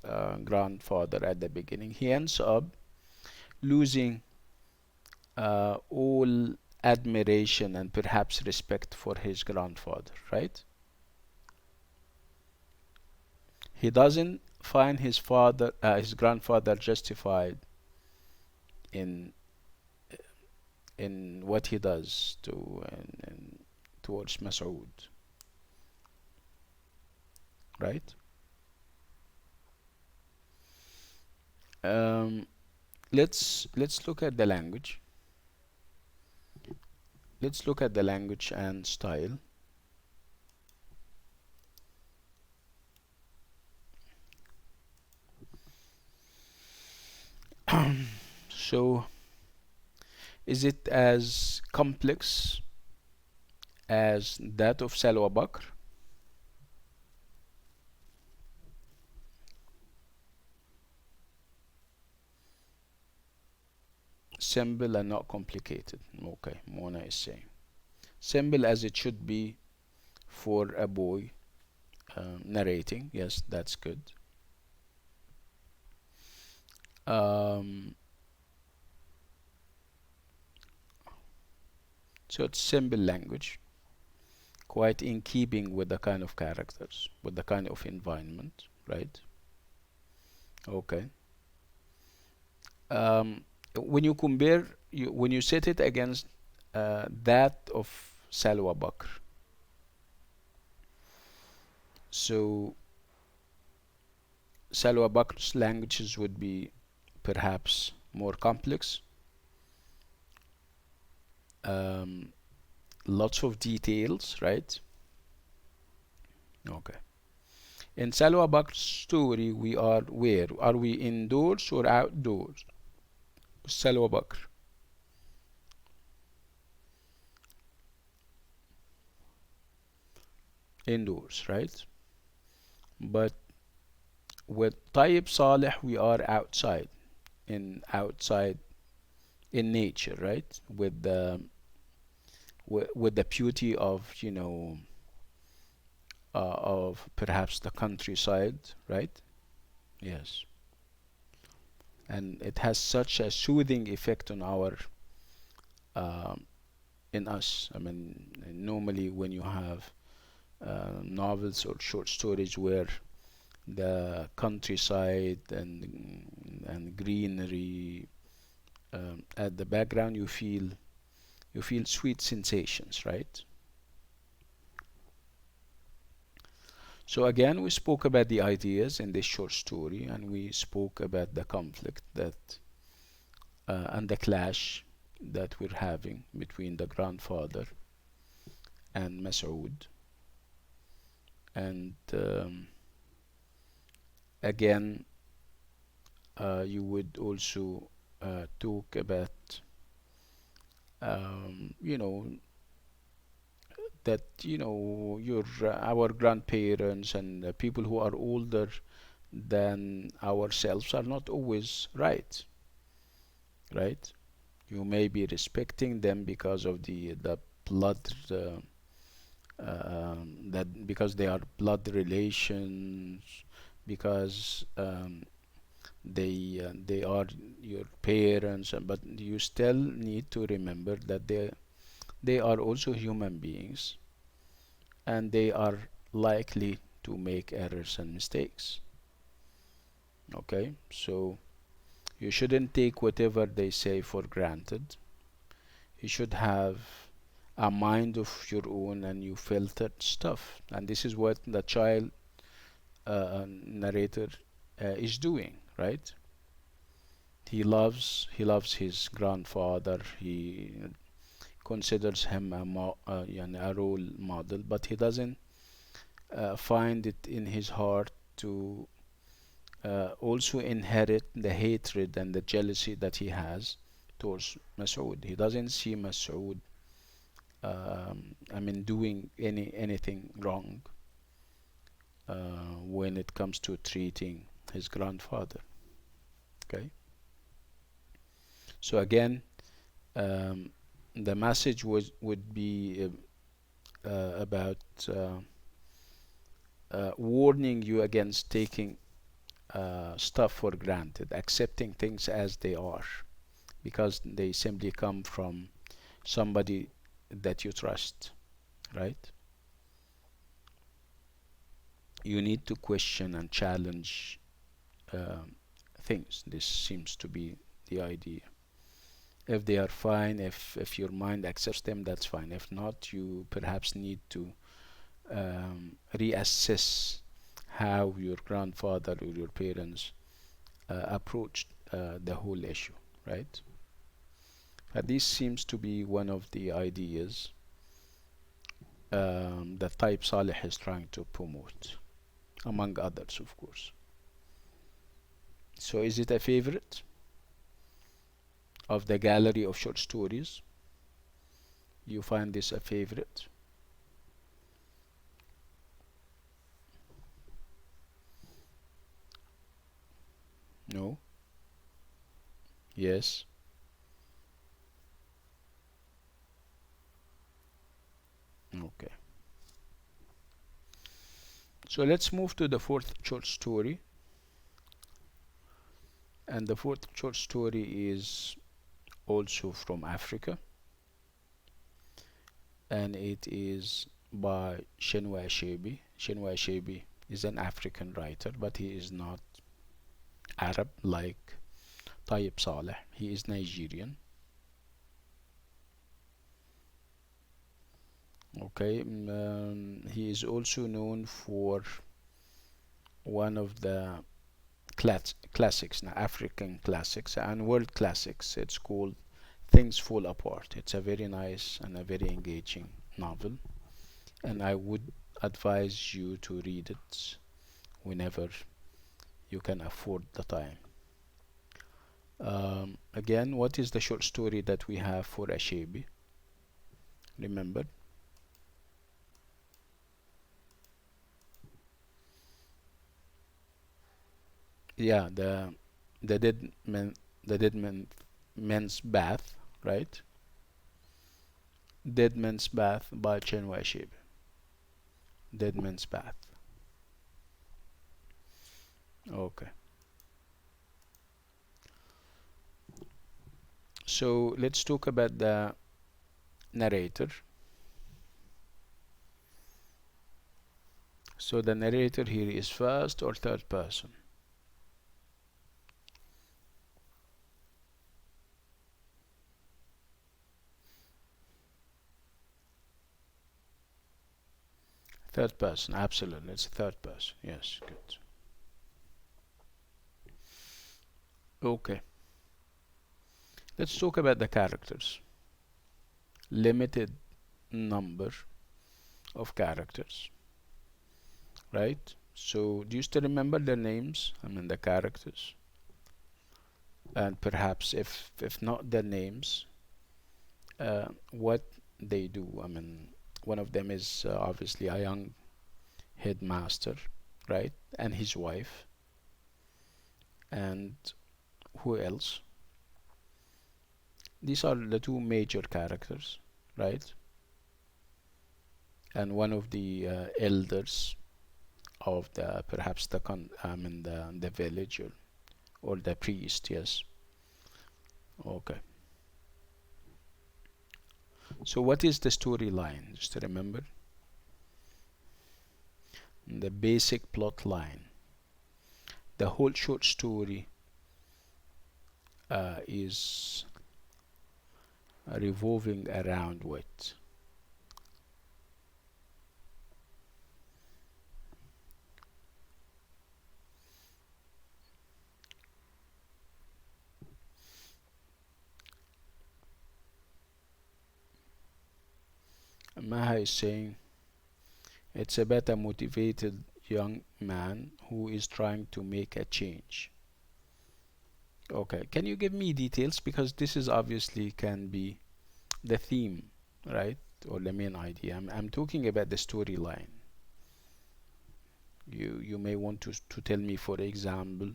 grandfather at the beginning, he ends up losing all admiration and perhaps respect for his grandfather, right? He doesn't find his grandfather justified in what he does towards Masoud, right? Um, let's look at the language. Let's look at the language and style. So, is it as complex as that of Salwa Bakr? Simple and not complicated. Okay, Mona is saying. Simple as it should be for a boy narrating. Yes, that's good. Um, so it's simple language, quite in keeping with the kind of characters, with the kind of environment, right? Okay. When you compare, when you set it against that of Salwa Bakr, so Salwa Bakr's languages would be perhaps more complex, um, lots of details, right? Okay. In Salwa Bakr's story, we are where? Are we indoors or outdoors? Salwa Bakr. Indoors, right? But with Tayyib Saleh, we are outside in nature, right? With the beauty of of perhaps the countryside, right? Yes, and it has such a soothing effect on our um, in us. I mean, normally when you have novels or short stories where the countryside and greenery at the background, you feel sweet sensations, right? So again, we spoke about the ideas in this short story, and we spoke about the conflict that and the clash that we're having between the grandfather and Masoud. And again, you would also talk about, you know, that your our grandparents and people who are older than ourselves are not always right, right? You may be respecting them because of the blood that because they are blood relations, because they are your parents, but you still need to remember that they are also human beings, and they are likely to make errors and mistakes. Okay, so you shouldn't take whatever they say for granted. You should have a mind of your own, and you filter stuff. And this is what the child narrator is doing, right? He loves his grandfather. He considers him a role model, but he doesn't find it in his heart to also inherit the hatred and the jealousy that he has towards Masoud. He doesn't see Masoud, doing anything wrong when it comes to treating his grandfather. Okay, so again, um, the message would be about warning you against taking stuff for granted, accepting things as they are because they simply come from somebody that you trust, right? You need to question and challenge um, things. This seems to be the idea. If they are fine, if your mind accepts them, that's fine. If not, you perhaps need to reassess how your grandfather or your parents approached the whole issue, right? This seems to be one of the ideas that Taib Saleh is trying to promote, among others, of course. So, is it a favorite of the gallery of short stories? You find this a favorite? No? Yes? Okay. So let's move to the fourth short story. And the fourth short story is also from Africa, and it is by Chinua Achebe. Chinua Achebe is an African writer, but he is not Arab like Tayyip Saleh. He is Nigerian. Okay, he is also known for one of the classics, now African classics and world classics. It's called Things Fall Apart. It's a very nice and a very engaging novel, and I would advise you to read it whenever you can afford the time. Again, what is the short story that we have for Ashebi? Remember? Yeah, the dead man, the dead man, man's bath, right? Dead Man's Bath by Chinua Achebe. Dead Man's Bath. Okay. So let's talk about the narrator. So the narrator here is first or third person? Third person, absolutely. It's third person. Yes, good. Okay. Let's talk about the characters. Limited number of characters, right? So do you still remember their names? The characters. And perhaps if not their names, what they do. One of them is obviously a young headmaster, right? And his wife. And who else? These are the two major characters, right? And one of the elders of the perhaps the village, or the priest. Yes. Okay. So what is the storyline? Just to remember the basic plot line. The whole short story is revolving around what? Maha is saying it's about a motivated young man who is trying to make a change. Okay, can you give me details? Because this is obviously can be the theme, right? Or the main idea. I'm talking about the storyline. You may want to tell me, for example,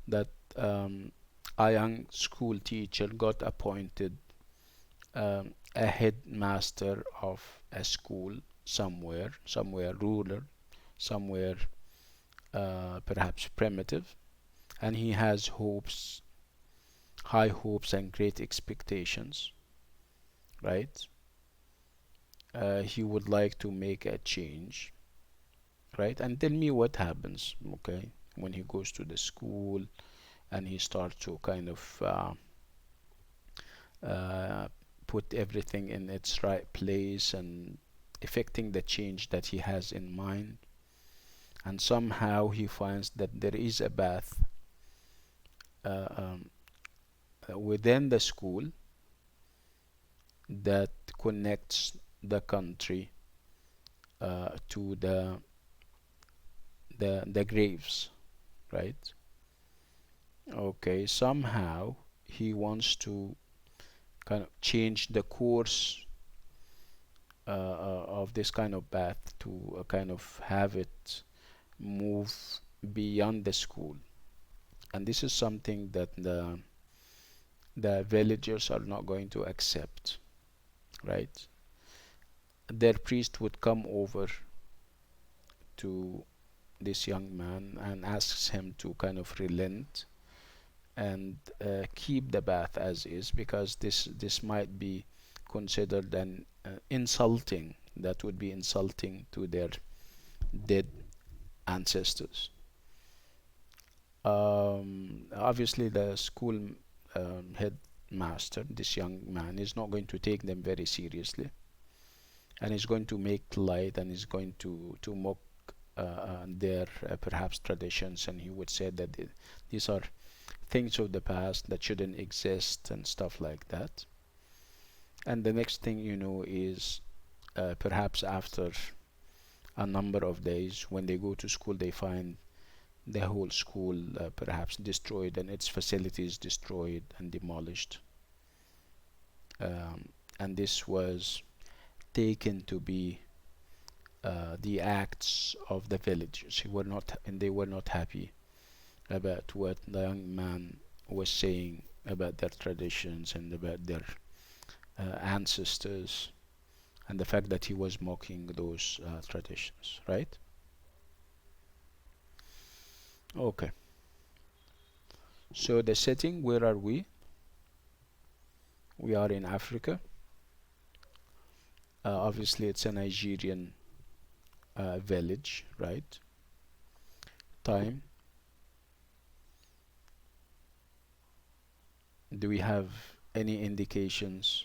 that a young school teacher got appointed a headmaster of a school somewhere rural, somewhere perhaps primitive, and he has hopes, high hopes and great expectations, right? He would like to make a change, right? And tell me what happens, okay, when he goes to the school and he starts to kind of uh, put everything in its right place and effecting the change that he has in mind. And somehow he finds that there is a path uh, um, within the school that connects the country to the graves, right? Okay, somehow he wants to kind of change the course of this kind of path to kind of have it move beyond the school. And this is something that the villagers are not going to accept, right? Their priest would come over to this young man and asks him to kind of relent and keep the bath as is, because this might be considered an insulting, that would be insulting to their dead ancestors. Obviously the school headmaster, this young man, is not going to take them very seriously, and is going to make light and is going to mock their perhaps traditions, and he would say that these are things of the past that shouldn't exist and stuff like that. And the next thing you know is perhaps after a number of days, when they go to school, they find the whole school perhaps destroyed and its facilities destroyed and demolished. And this was taken to be the acts of the villagers. They were not happy about what the young man was saying about their traditions and about their ancestors, and the fact that he was mocking those traditions, right? Okay. So the setting, where are we? We are in Africa. Obviously, it's a Nigerian village, right? Time. Do we have any indications?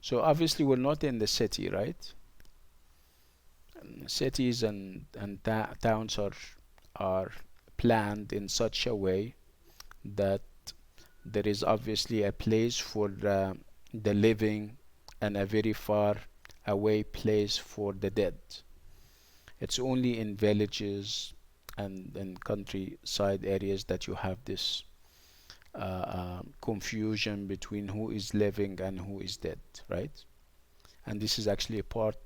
So obviously we're not in the city, right? Cities and towns are planned in such a way that there is obviously a place for the living and a very far away place for the dead. It's only in villages and in countryside areas that you have this confusion between who is living and who is dead, right? And this is actually a part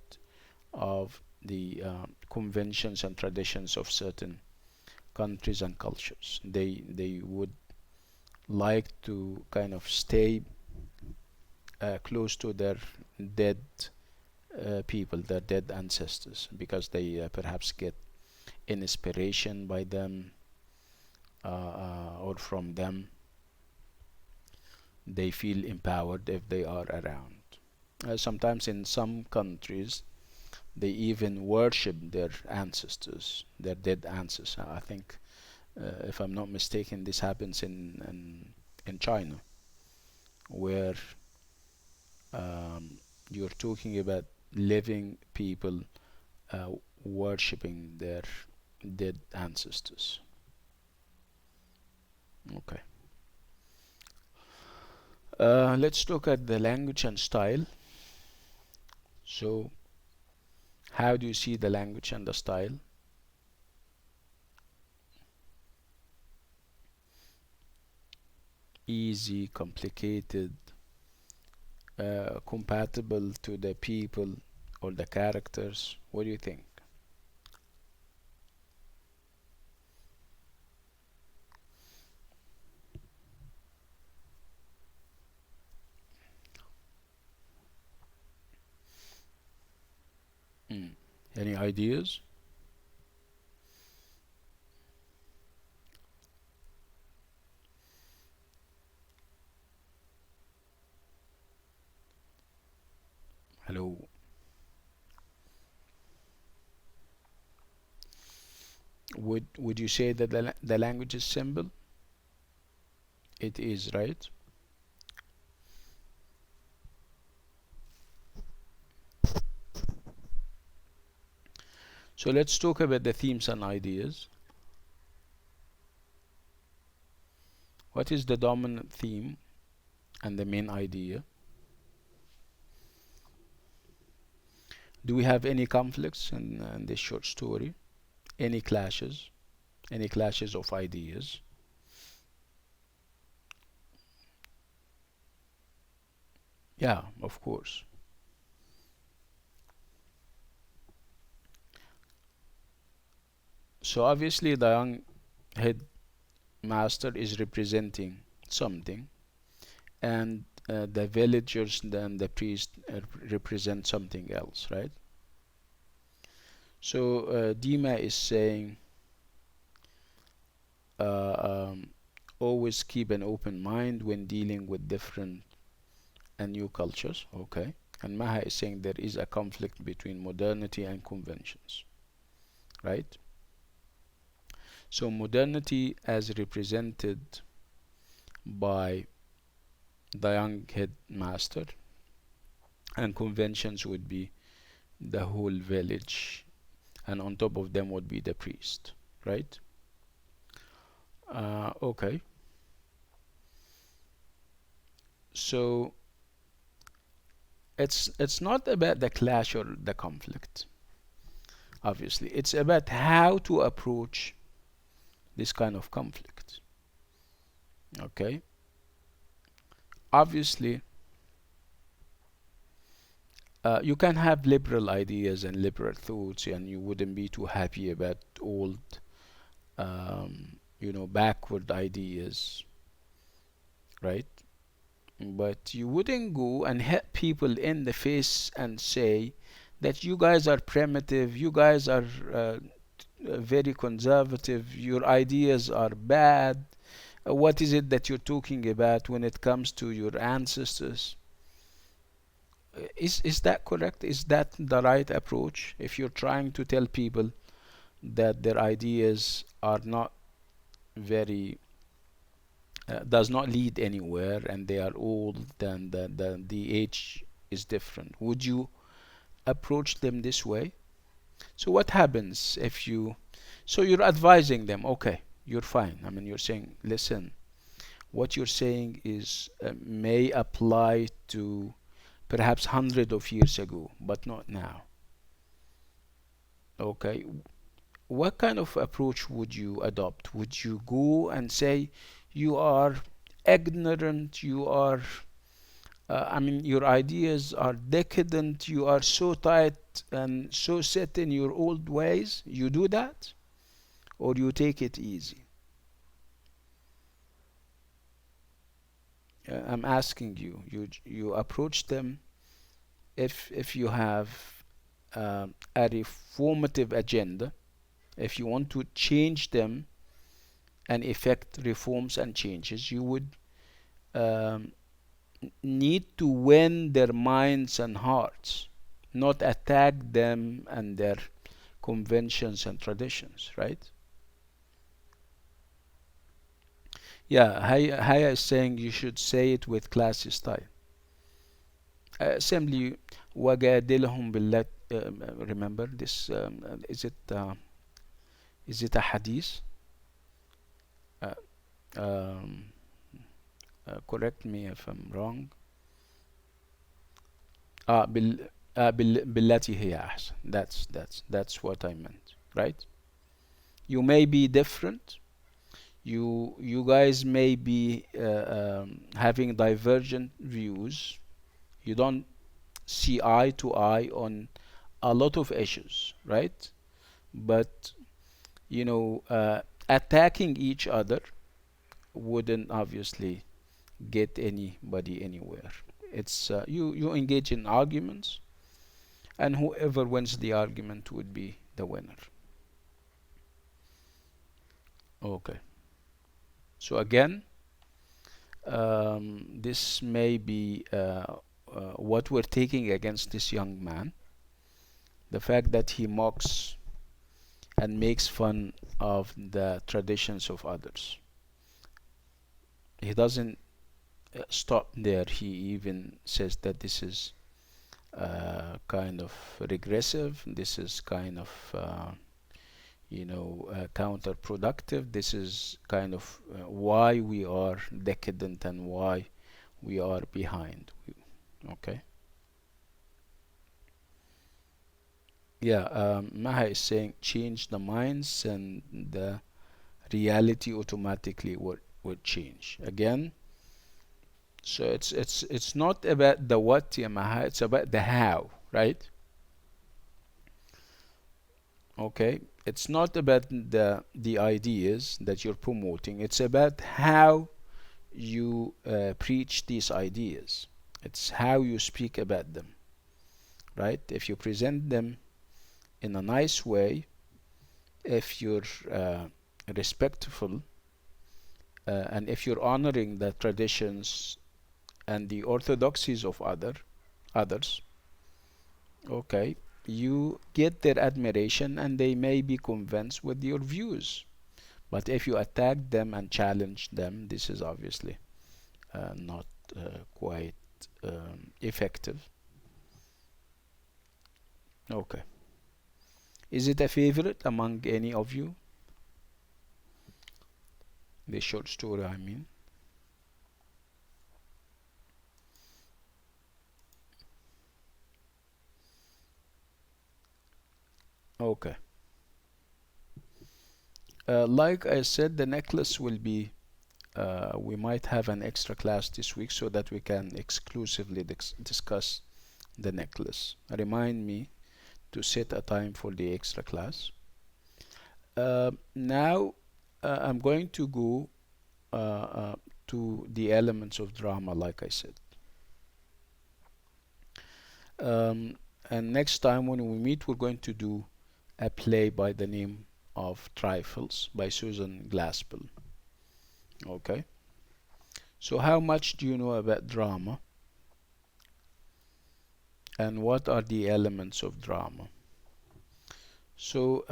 of the conventions and traditions of certain countries and cultures. They would like to kind of stay close to their dead people, their dead ancestors, because they perhaps get inspiration by them, or from them, they feel empowered if they are around. Sometimes in some countries, they even worship their ancestors, their dead ancestors. I think, if I'm not mistaken, this happens in China, where um, you're talking about living people uh, worshipping their dead ancestors. Okay. Let's look at the language and style. So, how do you see the language and the style? Easy, complicated, compatible to the people or the characters? What do you think? Mm. Any ideas? Hello. Would you say that the language is simple? It is, right? So let's talk about the themes and ideas. What is the dominant theme and the main idea? Do we have any conflicts in this short story? Any clashes? Any clashes of ideas? Yeah, of course. So obviously the young headmaster is representing something, and the villagers and the priest represent something else, right? So Dima is saying, um, always keep an open mind when dealing with different and new cultures. Okay. And Maha is saying there is a conflict between modernity and conventions, right? So modernity as represented by the young headmaster, and conventions would be the whole village, and on top of them would be the priest, right? Okay. So it's not about the clash or the conflict. Obviously, it's about how to approach this kind of conflict. Okay. Obviously, you can have liberal ideas and liberal thoughts, and you wouldn't be too happy about old, backward ideas, right? But you wouldn't go and hit people in the face and say that you guys are primitive, you guys are very conservative, your ideas are bad. What is it that you're talking about when it comes to your ancestors? Is that correct? Is that the right approach? If you're trying to tell people that their ideas are not very does not lead anywhere, and they are old, and the age is different, would you approach them this way? So what happens if you, so you're advising them, okay, you're fine. I mean, you're saying, listen, what you're saying is may apply to perhaps hundred of years ago, but not now. Okay, what kind of approach would you adopt? Would you go and say you are ignorant, you are, I mean, your ideas are decadent, you are so tight and so set in your old ways? You do that? Or you take it easy? I'm asking you. You approach them if you have a reformative agenda, if you want to change them and effect reforms and changes, you would um, need to win their minds and hearts, not attack them and their conventions and traditions, right? Yeah, Haya is saying you should say it with classy style. Simply وجادلهم بالله. Remember this? Is it a hadith? Uh, um, correct me if I'm wrong. بالتي هي أحسن. That's what I meant, right? You may be different. You guys may be having divergent views. You don't see eye to eye on a lot of issues, right? But attacking each other wouldn't obviously get anybody anywhere. It's you engage in arguments, and whoever wins the argument would be the winner. Okay. So again, this may be what we're taking against this young man. The fact that he mocks and makes fun of the traditions of others. He doesn't stop there. He even says that this is kind of regressive. This is kind of counterproductive. This is kind of why we are decadent and why we are behind. Okay. Yeah, Maha is saying change the minds and the reality automatically would change. Again, so it's not about the what, yeah, Maha, it's about the how, right? Okay, it's not about the ideas that you're promoting. It's about how you preach these ideas. It's how you speak about them, right? If you present them in a nice way, if you're respectful, and if you're honoring the traditions and the orthodoxies of others, okay, you get their admiration and they may be convinced with your views. But if you attack them and challenge them, this is obviously not quite effective. Okay. Is it a favorite among any of you? The short story, I mean. Okay. Like I said, the necklace will be, we might have an extra class this week so that we can exclusively discuss the necklace. Remind me to set a time for the extra class. Now I'm going to go to the elements of drama, like I said. And next time when we meet, we're going to do a play by the name of Trifles by Susan Glaspell. Okay. So how much do you know about drama? And what are the elements of drama? So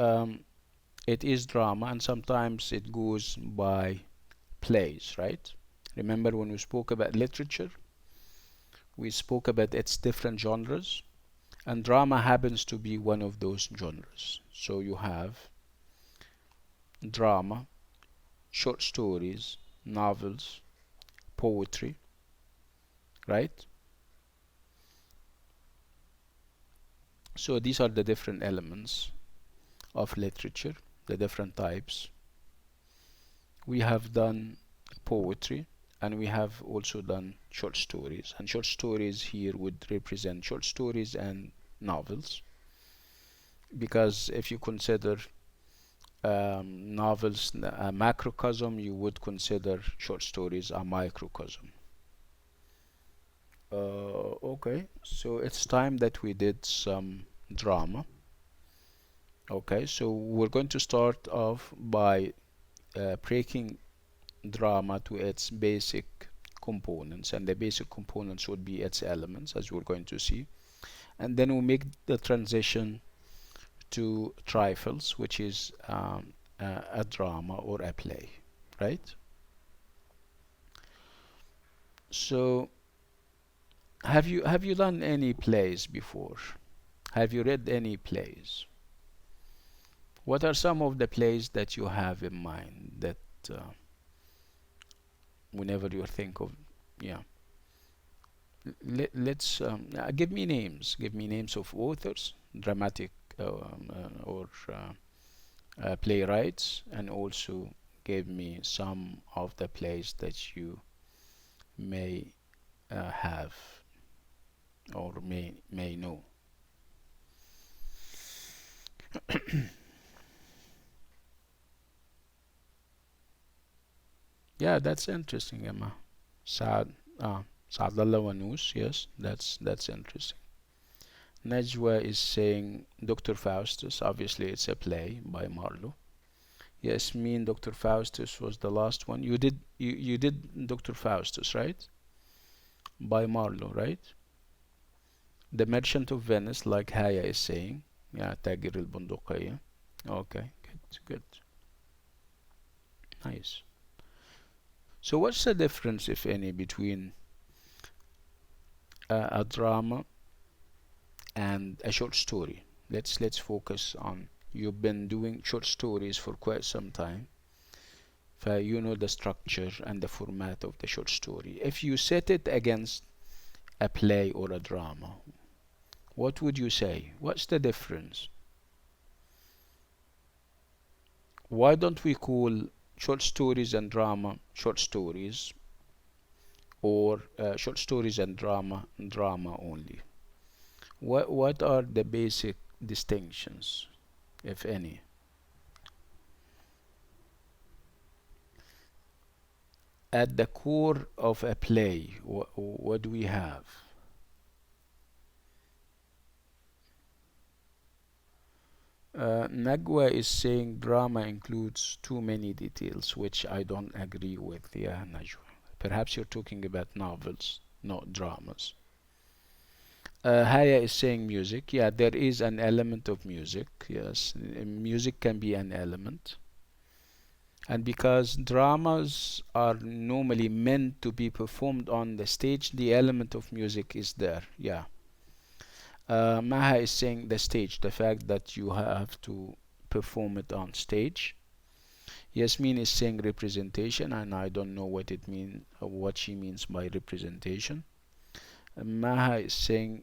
it is drama, and sometimes it goes by plays, right? Remember when we spoke about literature, we spoke about its different genres, and drama happens to be one of those genres. So you have drama, short stories, novels, poetry, right? So these are the different elements of literature, the different types. We have done poetry, and we have also done short stories, and short stories here would represent short stories and novels, because if you consider novels a macrocosm, you would consider short stories a microcosm. Okay, so it's time that we did some drama. Okay, so we're going to start off by breaking drama to its basic components, and the basic components would be its elements, as we're going to see, and then we make the transition to trifles, which is a drama or a play, right? So have you done any plays before? Have you read any plays? What are some of the plays that you have in mind that whenever you think of, yeah, let's give me names. Give me names of authors, dramatic or playwrights, and also give me some of the plays that you may have or may know. Yeah, that's interesting, Emma. Saad, Saadallah Wanus, yes, that's interesting. Najwa is saying Dr. Faustus. Obviously, it's a play by Marlowe. Yes, me and Dr. Faustus was the last one. You did Dr. Faustus, right? By Marlowe, right? The Merchant of Venice, like Haya is saying. Yeah, تاجر البندقية. Okay, good. Nice. So what's the difference, if any, between a drama and a short story? Let's focus on. You've been doing short stories for quite some time. You know the structure and the format of the short story. If you set it against a play or a drama, what would you say? What's the difference? Why don't we call short stories and drama short stories, or short stories and drama only? What are the basic distinctions, if any? At the core of a play, what do we have? Nagwa is saying drama includes too many details, which I don't agree with. Yeah, Najwa. Perhaps you're talking about novels, not dramas. Haya is saying music. Yeah, there is an element of music. Yes, music can be an element. And because dramas are normally meant to be performed on the stage, the element of music is there. Yeah. Maha is saying the stage, the fact that you have to perform it on stage. Yasmin is saying representation, and I don't know what she means by representation. Maha is saying,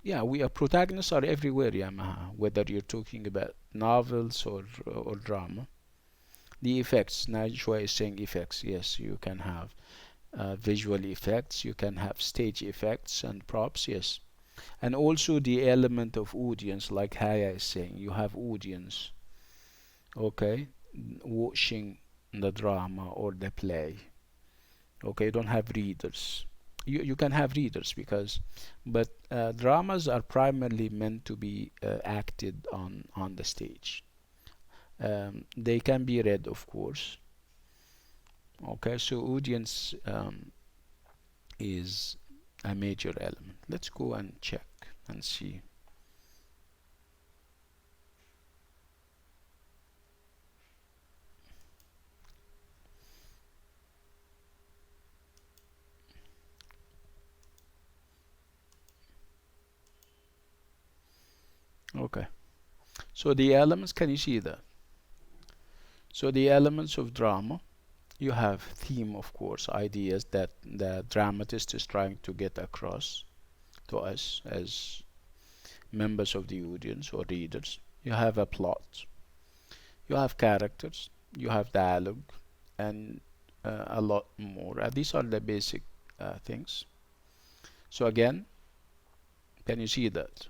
yeah, we are protagonists are everywhere, yeah, Maha, whether you're talking about novels or drama. The effects, Najwa is saying effects. Yes, you can have visual effects, you can have stage effects and props, yes. And also the element of audience, like Haya is saying, you have audience, okay, watching the drama or the play. Okay, you don't have readers. You can have readers but dramas are primarily meant to be acted on the stage. They can be read, of course. Okay, so audience is a major element. Let's go and check and see. Okay, so the elements, can you see that? So the elements of drama, you have theme, of course, ideas that the dramatist is trying to get across to us as members of the audience or readers. You have a plot, you have characters, you have dialogue, and a lot more. These are the basic things. So again, can you see that?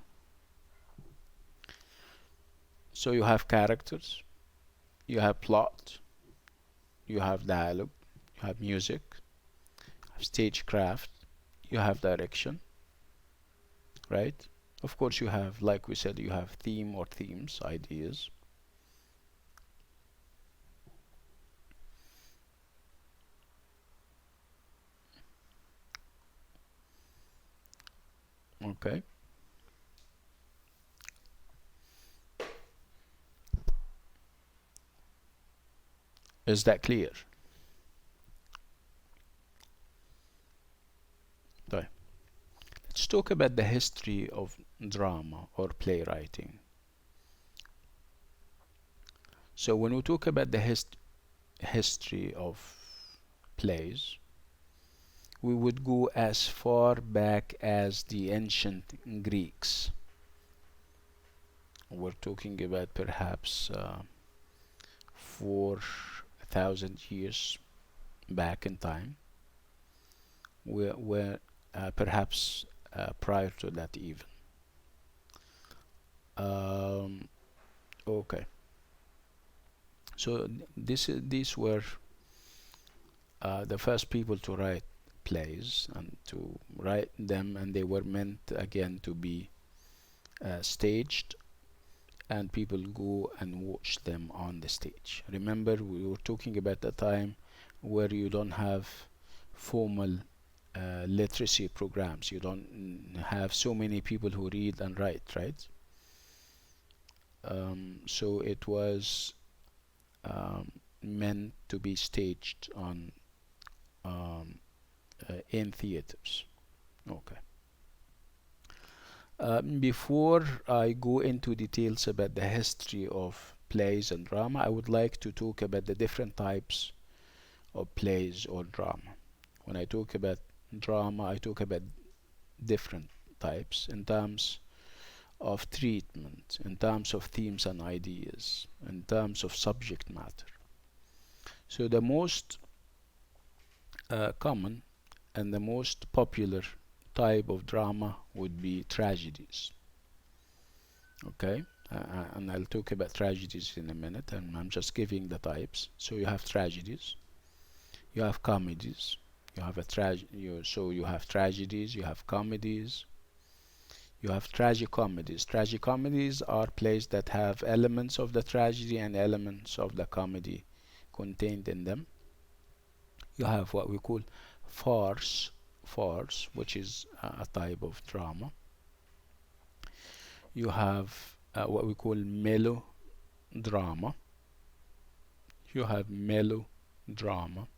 So you have characters, you have plot, you have dialogue, you have music, you have stagecraft, you have direction, right? Of course, you have, like we said, you have theme or themes, ideas. Okay, is that clear? Right. Let's talk about the history of drama or playwriting. So when we talk about the history of plays, we would go as far back as the ancient Greeks. We're talking about perhaps 4,000 years back in time, where perhaps prior to that even. Um, okay, so these were the first people to write plays and to write them, and they were meant again to be staged, and people go and watch them on the stage. Remember, we were talking about the time where you don't have formal literacy programs. You don't have so many people who read and write, right? So it was um, meant to be staged on um, in theaters. Okay. Before I go into details about the history of plays and drama, I would like to talk about the different types of plays or drama. When I talk about drama, I talk about different types in terms of treatment, in terms of themes and ideas, in terms of subject matter. So the most common and the most popular type of drama would be tragedies. Okay, and I'll talk about tragedies in a minute, and I'm just giving the types. So you have tragedies, you have comedies, you have so you have tragedies, you have comedies, you have tragicomedies. Tragicomedies are plays that have elements of the tragedy and elements of the comedy contained in them. You have what we call farce, which is a type of drama. You have what we call melodrama. You have melodrama.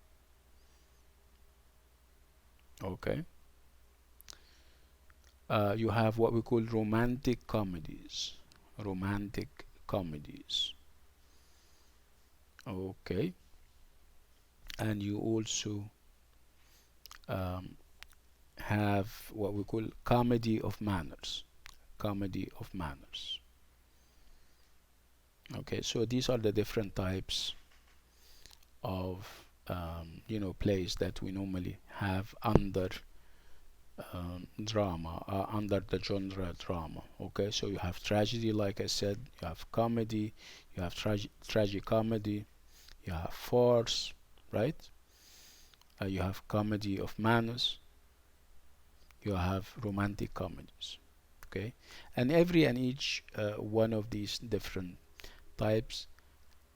Okay. You have what we call romantic comedies. Romantic comedies. Okay. And you also um, have what we call comedy of manners. Comedy of manners. Okay, so these are the different types of plays that we normally have under drama, under the genre drama. Okay, so you have tragedy, like I said, you have comedy, you have tragicomedy, you have farce, right? You have comedy of manners, you have romantic comedies. Okay, and every and each one of these different types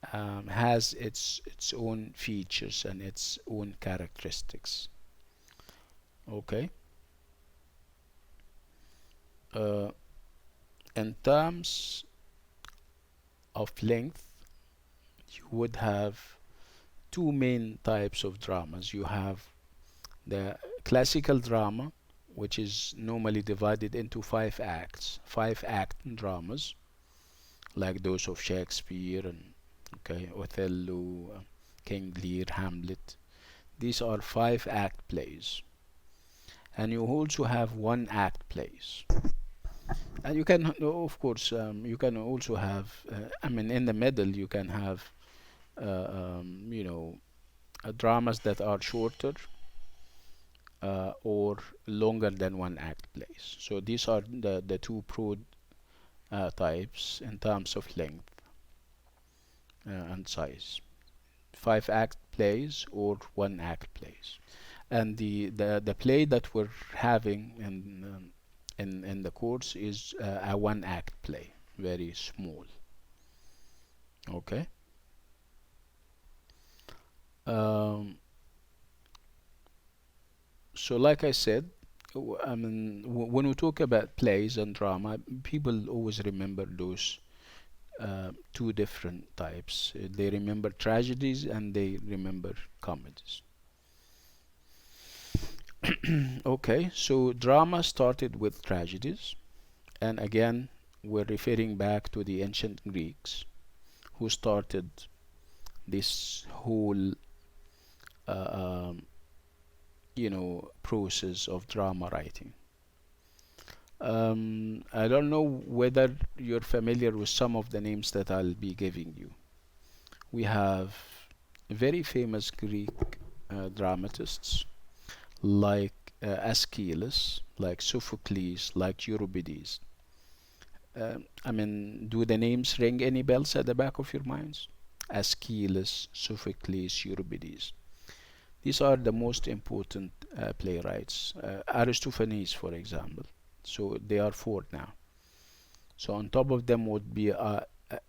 has its own features and its own characteristics. Okay. Uh, in terms of length, you would have two main types of dramas. You have the classical drama, which is normally divided into 5 acts, 5-act dramas, like those of Shakespeare and Othello, King Lear, Hamlet. These are 5-act plays. And you also have 1-act plays. And you can, of course, you can also have, in the middle, you can have, dramas that are shorter or longer than 1-act plays. So these are the two broad types in terms of length and size. 5-act plays or 1-act plays. And the play that we're having in the course is a 1-act play, very small. Okay. Um, so like I said, I mean, when we talk about plays and drama, people always remember those two different types. They remember tragedies and they remember comedies. Okay, so drama started with tragedies, and again, we're referring back to the ancient Greeks who started this whole, uh, um, process of drama writing. I don't know whether you're familiar with some of the names that I'll be giving you. We have very famous Greek dramatists like Aeschylus, like Sophocles, like Euripides. I mean, do the names ring any bells at the back of your minds? Aeschylus, Sophocles, Euripides. These are the most important playwrights. Aristophanes, for example. So they are four now. So on top of them would be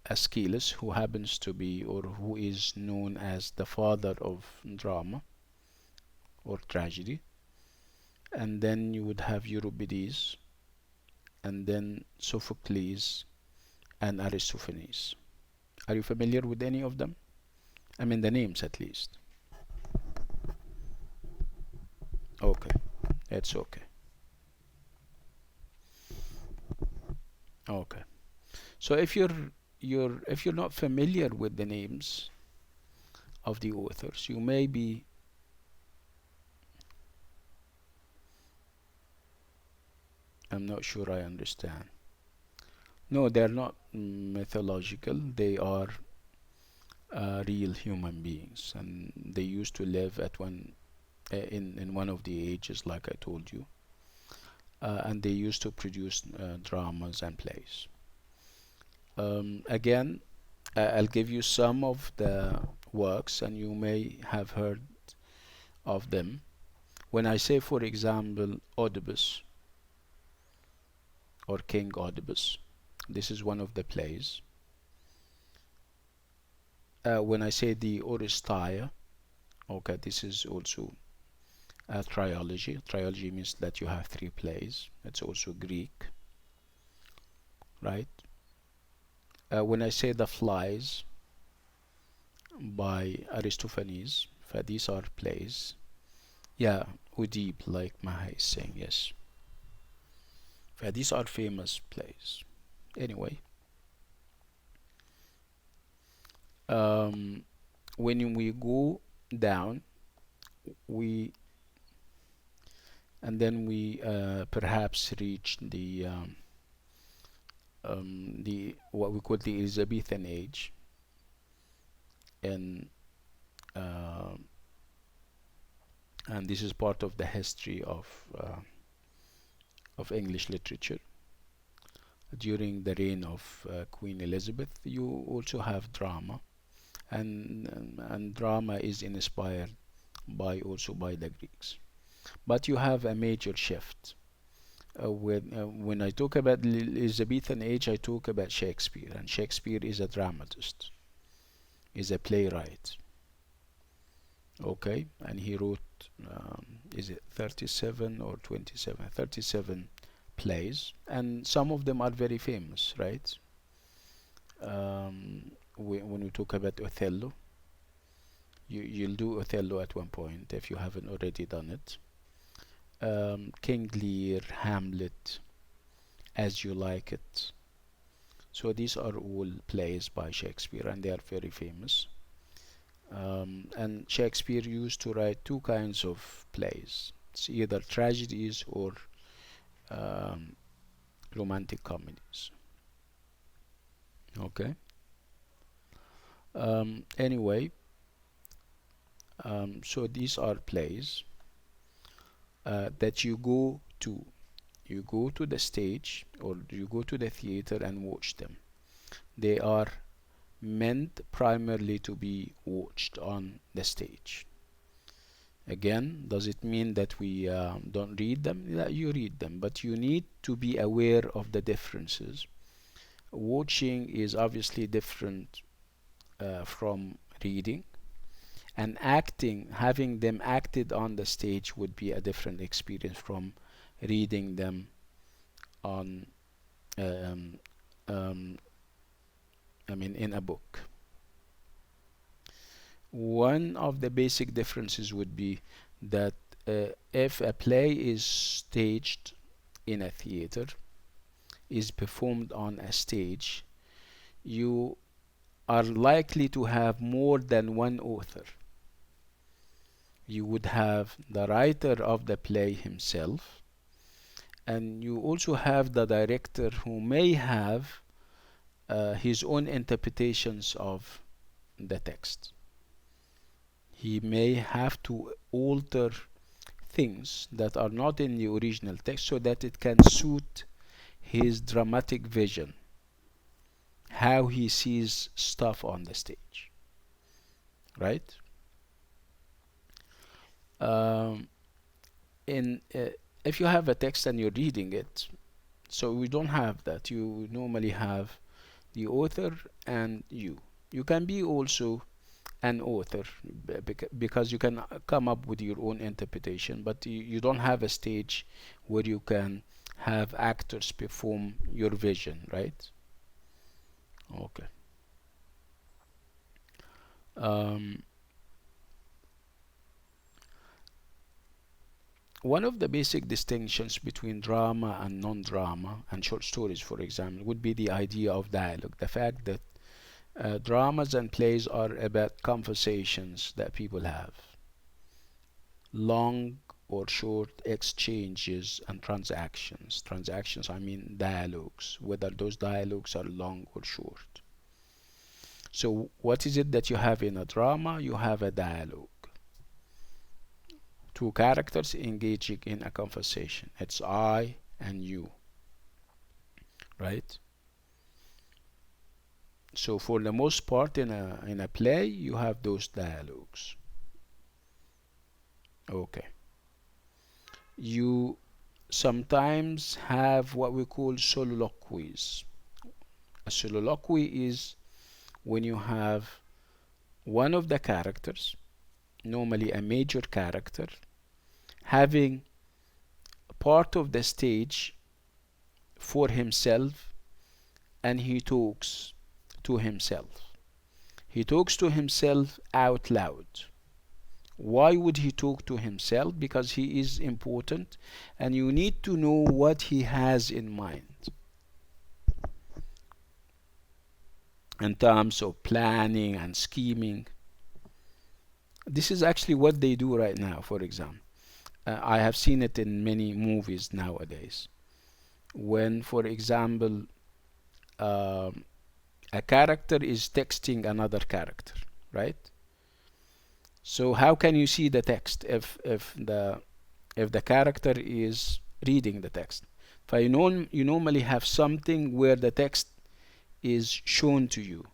Aeschylus, who happens to be or who is known as the father of drama or tragedy. And then you would have Euripides, and then Sophocles and Aristophanes. Are you familiar with any of them? I mean, the names at least. Okay, that's okay. Okay. So if you're not familiar with the names of the authors, you may be. I'm not sure I understand. No, they're not mythological. They are real human beings, and they used to live at one in one of the ages, like I told you, and they used to produce dramas and plays. Again, I'll give you some of the works, and you may have heard of them. When I say, for example, Oedipus or King Oedipus, this is one of the plays. When I say the Oresteia, okay, this is also a trilogy. Trilogy means that you have three plays. It's also Greek, right? When I say the Flies by Aristophanes, these are plays. Yeah, Oedipe, like Maha is saying, yes. These are famous plays. Anyway, when we go down, we and then we perhaps reach the what we call the Elizabethan age, and uh, and this is part of the history of English literature. During the reign of Queen Elizabeth, you also have drama, and drama is inspired by the Greeks. But you have a major shift. When I talk about the Elizabethan age, I talk about Shakespeare, and Shakespeare is a dramatist, is a playwright. Okay, and he wrote, is it 37 or 27? 37 plays, and some of them are very famous, right? When we talk about Othello, you'll do Othello at one point if you haven't already done it. King Lear, Hamlet, As You Like It. So these are all plays by Shakespeare, and they are very famous. And Shakespeare used to write two kinds of plays. It's either tragedies or um, romantic comedies. Okay. Anyway, so these are plays that you go to. You go to the stage or you go to the theater and watch them. They are meant primarily to be watched on the stage. Again, does it mean that we don't read them? Yeah, you read them, but you need to be aware of the differences. Watching is obviously different from reading, and acting, having them acted on the stage would be a different experience from reading them on um, um, in a book. One of the basic differences would be that if a play is staged in a theater, is performed on a stage, you are likely to have more than one author. You would have the writer of the play himself, and you also have the director who may have his own interpretations of the text. He may have to alter things that are not in the original text so that it can suit his dramatic vision, how he sees stuff on the stage, right? Um, in If you have a text and you're reading it, so we don't have that. You normally have the author and you. You can be also an author because you can come up with your own interpretation, but you don't have a stage where you can have actors perform your vision, right? Okay. Um, One of the basic distinctions between drama and non-drama and short stories, for example, would be the idea of dialogue. The fact that dramas and plays are about conversations that people have, long or short exchanges and transactions. Transactions, I mean dialogues, whether those dialogues are long or short. So what is it that you have in a drama? You have a dialogue. Two characters engaging in a conversation. It's I and you, right? So for the most part in a play, you have those dialogues. Okay. You sometimes have what we call soliloquies. A soliloquy is when you have one of the characters, normally a major character, having part of the stage for himself, and he talks to himself. He talks to himself out loud. Why would he talk to himself? Because he is important and you need to know what he has in mind in terms of planning and scheming. This is actually what they do right now, for example. I have seen it in many movies nowadays. When, for example, a character is texting another character, right? So how can you see the text if the character is reading the text? You normally have something where the text is shown to you.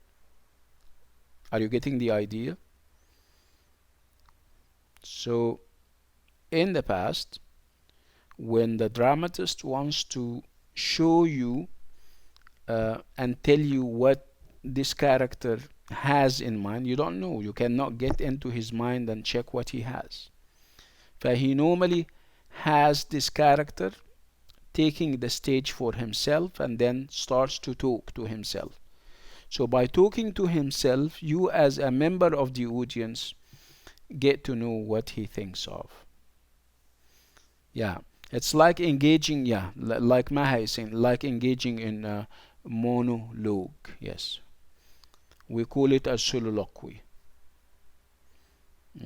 Are you getting the idea? So in the past, when the dramatist wants to show you and tell you what this character has in mind, you don't know. You cannot get into his mind and check what he has. He normally has this character taking the stage for himself and then starts to talk to himself. So by talking to himself, you as a member of the audience get to know what he thinks of. Yeah, it's like engaging, like Maha is saying, like engaging in a monologue. Yes, we call it a soliloquy.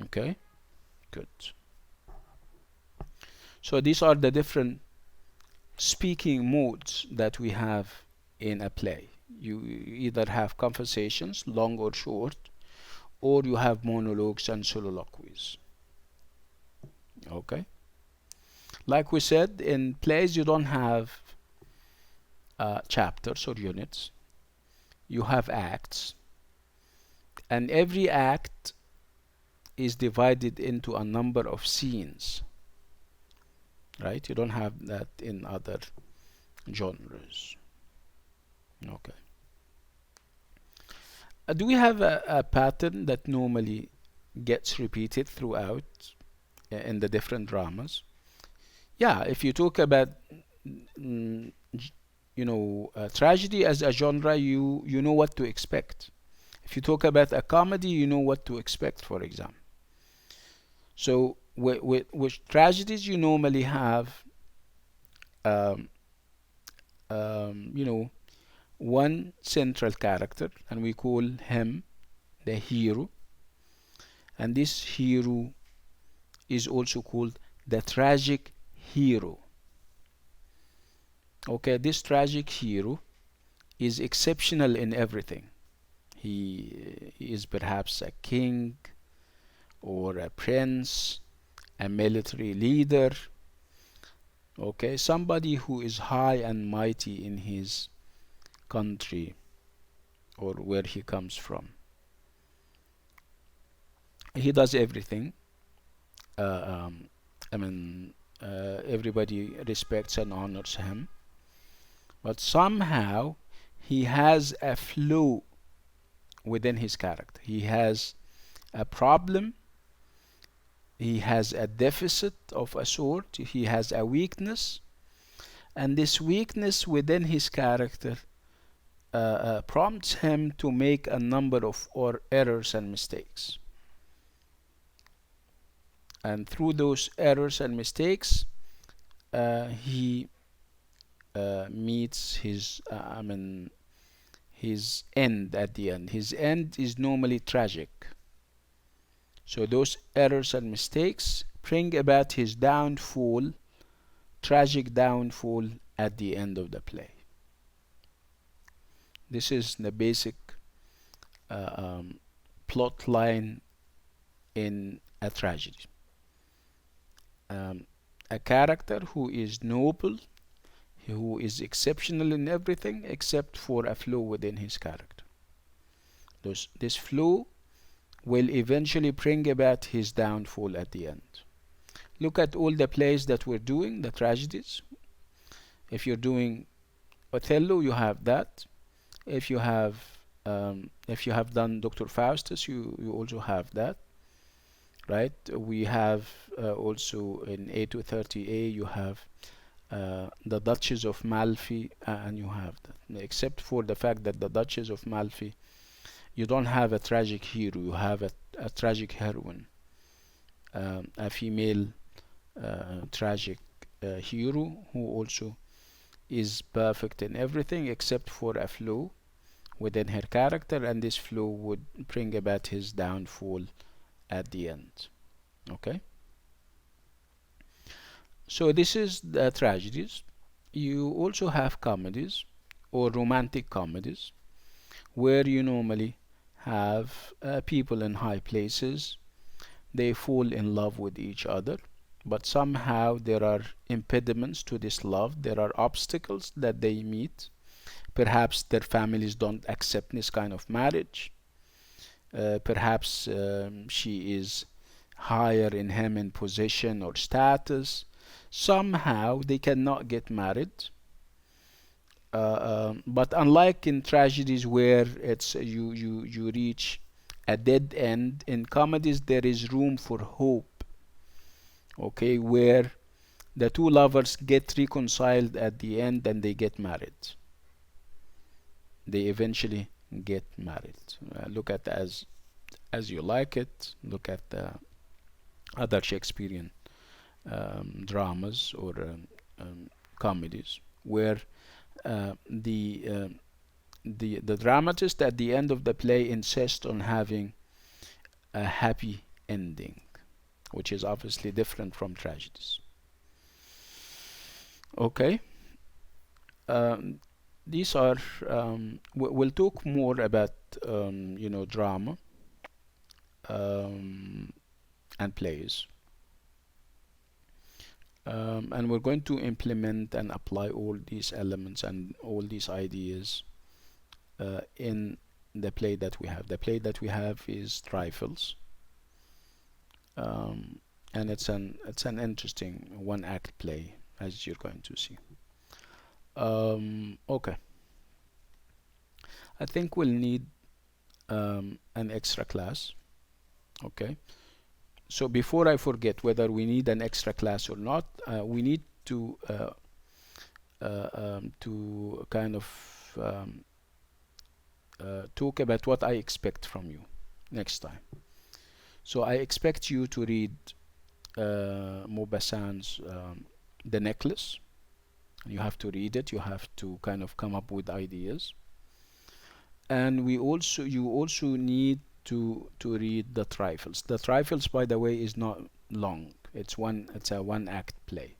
Okay, good. So these are the different speaking modes that we have in a play. You either have conversations, long or short, or you have monologues and soliloquies. Okay. Like we said, in plays you don't have chapters or units. You have acts, and every act is divided into a number of scenes. Right? You don't have that in other genres. Okay. Do we have a pattern that normally gets repeated throughout in the different dramas? Yeah, if you talk about mm, tragedy as a genre, you know what to expect. If you talk about a comedy, you know what to expect, for example. So with tragedies, you normally have um, you know one central character, and we call him the hero, and this hero is also called the tragic hero. Okay, this tragic hero is exceptional in everything. He is perhaps a king or a prince, a military leader, okay, somebody who is high and mighty in his country or where he comes from. He does everything. Uh, um, I mean, everybody respects and honors him, but somehow he has a flaw within his character. He has a problem. He has a deficit of a sort. He has a weakness, and this weakness within his character prompts him to make a number of or errors and mistakes. And through those errors and mistakes, he meets his end at the end. His end is normally tragic. So those errors and mistakes bring about his downfall, tragic downfall at the end of the play. This is the basic uh, um, plot line in a tragedy. Um, a character who is noble, who is exceptional in everything except for a flaw within his character. This flaw will eventually bring about his downfall at the end. Look at all the plays that we're doing, the tragedies. If you're doing Othello, you have that. If you have done Dr. Faustus, you also have that, right? We have also in A230A, you have the Duchess of Malfi, and you have that. Except for the fact that the Duchess of Malfi, you don't have a tragic hero, you have a tragic heroine, a female tragic hero who also is perfect in everything except for a flaw within her character, and this flaw would bring about his downfall at the end. Okay, so this is the tragedies. You also have comedies or romantic comedies where you normally have people in high places. They fall in love with each other, but somehow there are impediments to this love. There are obstacles that they meet. Perhaps their families don't accept this kind of marriage. Perhaps she is higher in him in position or status. Somehow they cannot get married. But unlike in tragedies where it's you reach a dead end, in comedies there is room for hope. Okay, where the two lovers get reconciled at the end and they get married. They eventually get married. Look at as you like it. Look at the other Shakespearean dramas or comedies where the dramatist at the end of the play insists on having a happy ending, which is obviously different from tragedies. Okay, um, these are we'll talk more about drama um, and plays, and we're going to implement and apply all these elements and all these ideas in the play that we have. The play that we have is Trifles, um, and it's an interesting one act play, as you're going to see. Okay, I think we'll need an extra class. Okay, So before I forget, whether we need an extra class or not, we need to kind of talk about what I expect from you next time. So I expect you to read Maupassant's The Necklace. You have to read it. You have to kind of come up with ideas. And you also need to read The Trifles. The Trifles, by the way, is not long. It's a one act play.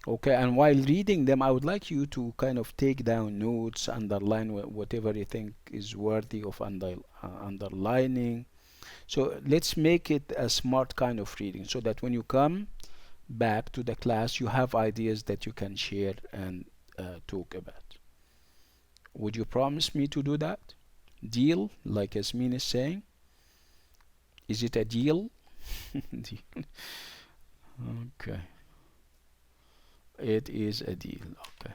Okay, and while reading them, I would like you to kind of take down notes, underline whatever you think is worthy of underlining. So let's make it a smart kind of reading, so that when you come back to the class, you have ideas that you can share and talk about. Would you promise me to do that? Deal, like Yasmin is saying. Is it a deal? Deal. Okay. It is a deal. Okay.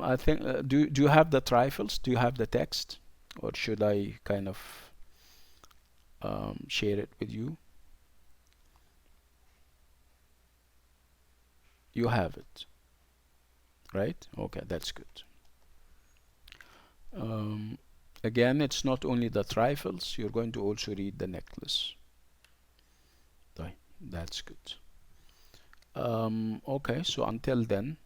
I think. Do you have the trifles? Do you have the text, or should I kind of share it with you? You have it, right? Okay, that's good. Um, Again, it's not only the trifles. You're going to also read the necklace. Right. That's good. Okay, so until then,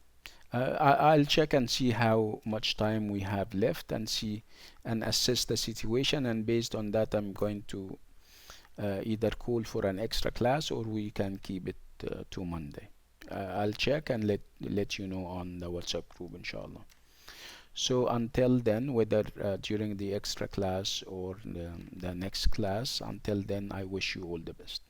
I'll check and see how much time we have left and see and assess the situation, and based on that I'm going to either call for an extra class or we can keep it to Monday. I'll check and let you know on the WhatsApp group, inshallah. So until then, whether during the extra class or the next class, until then I wish you all the best.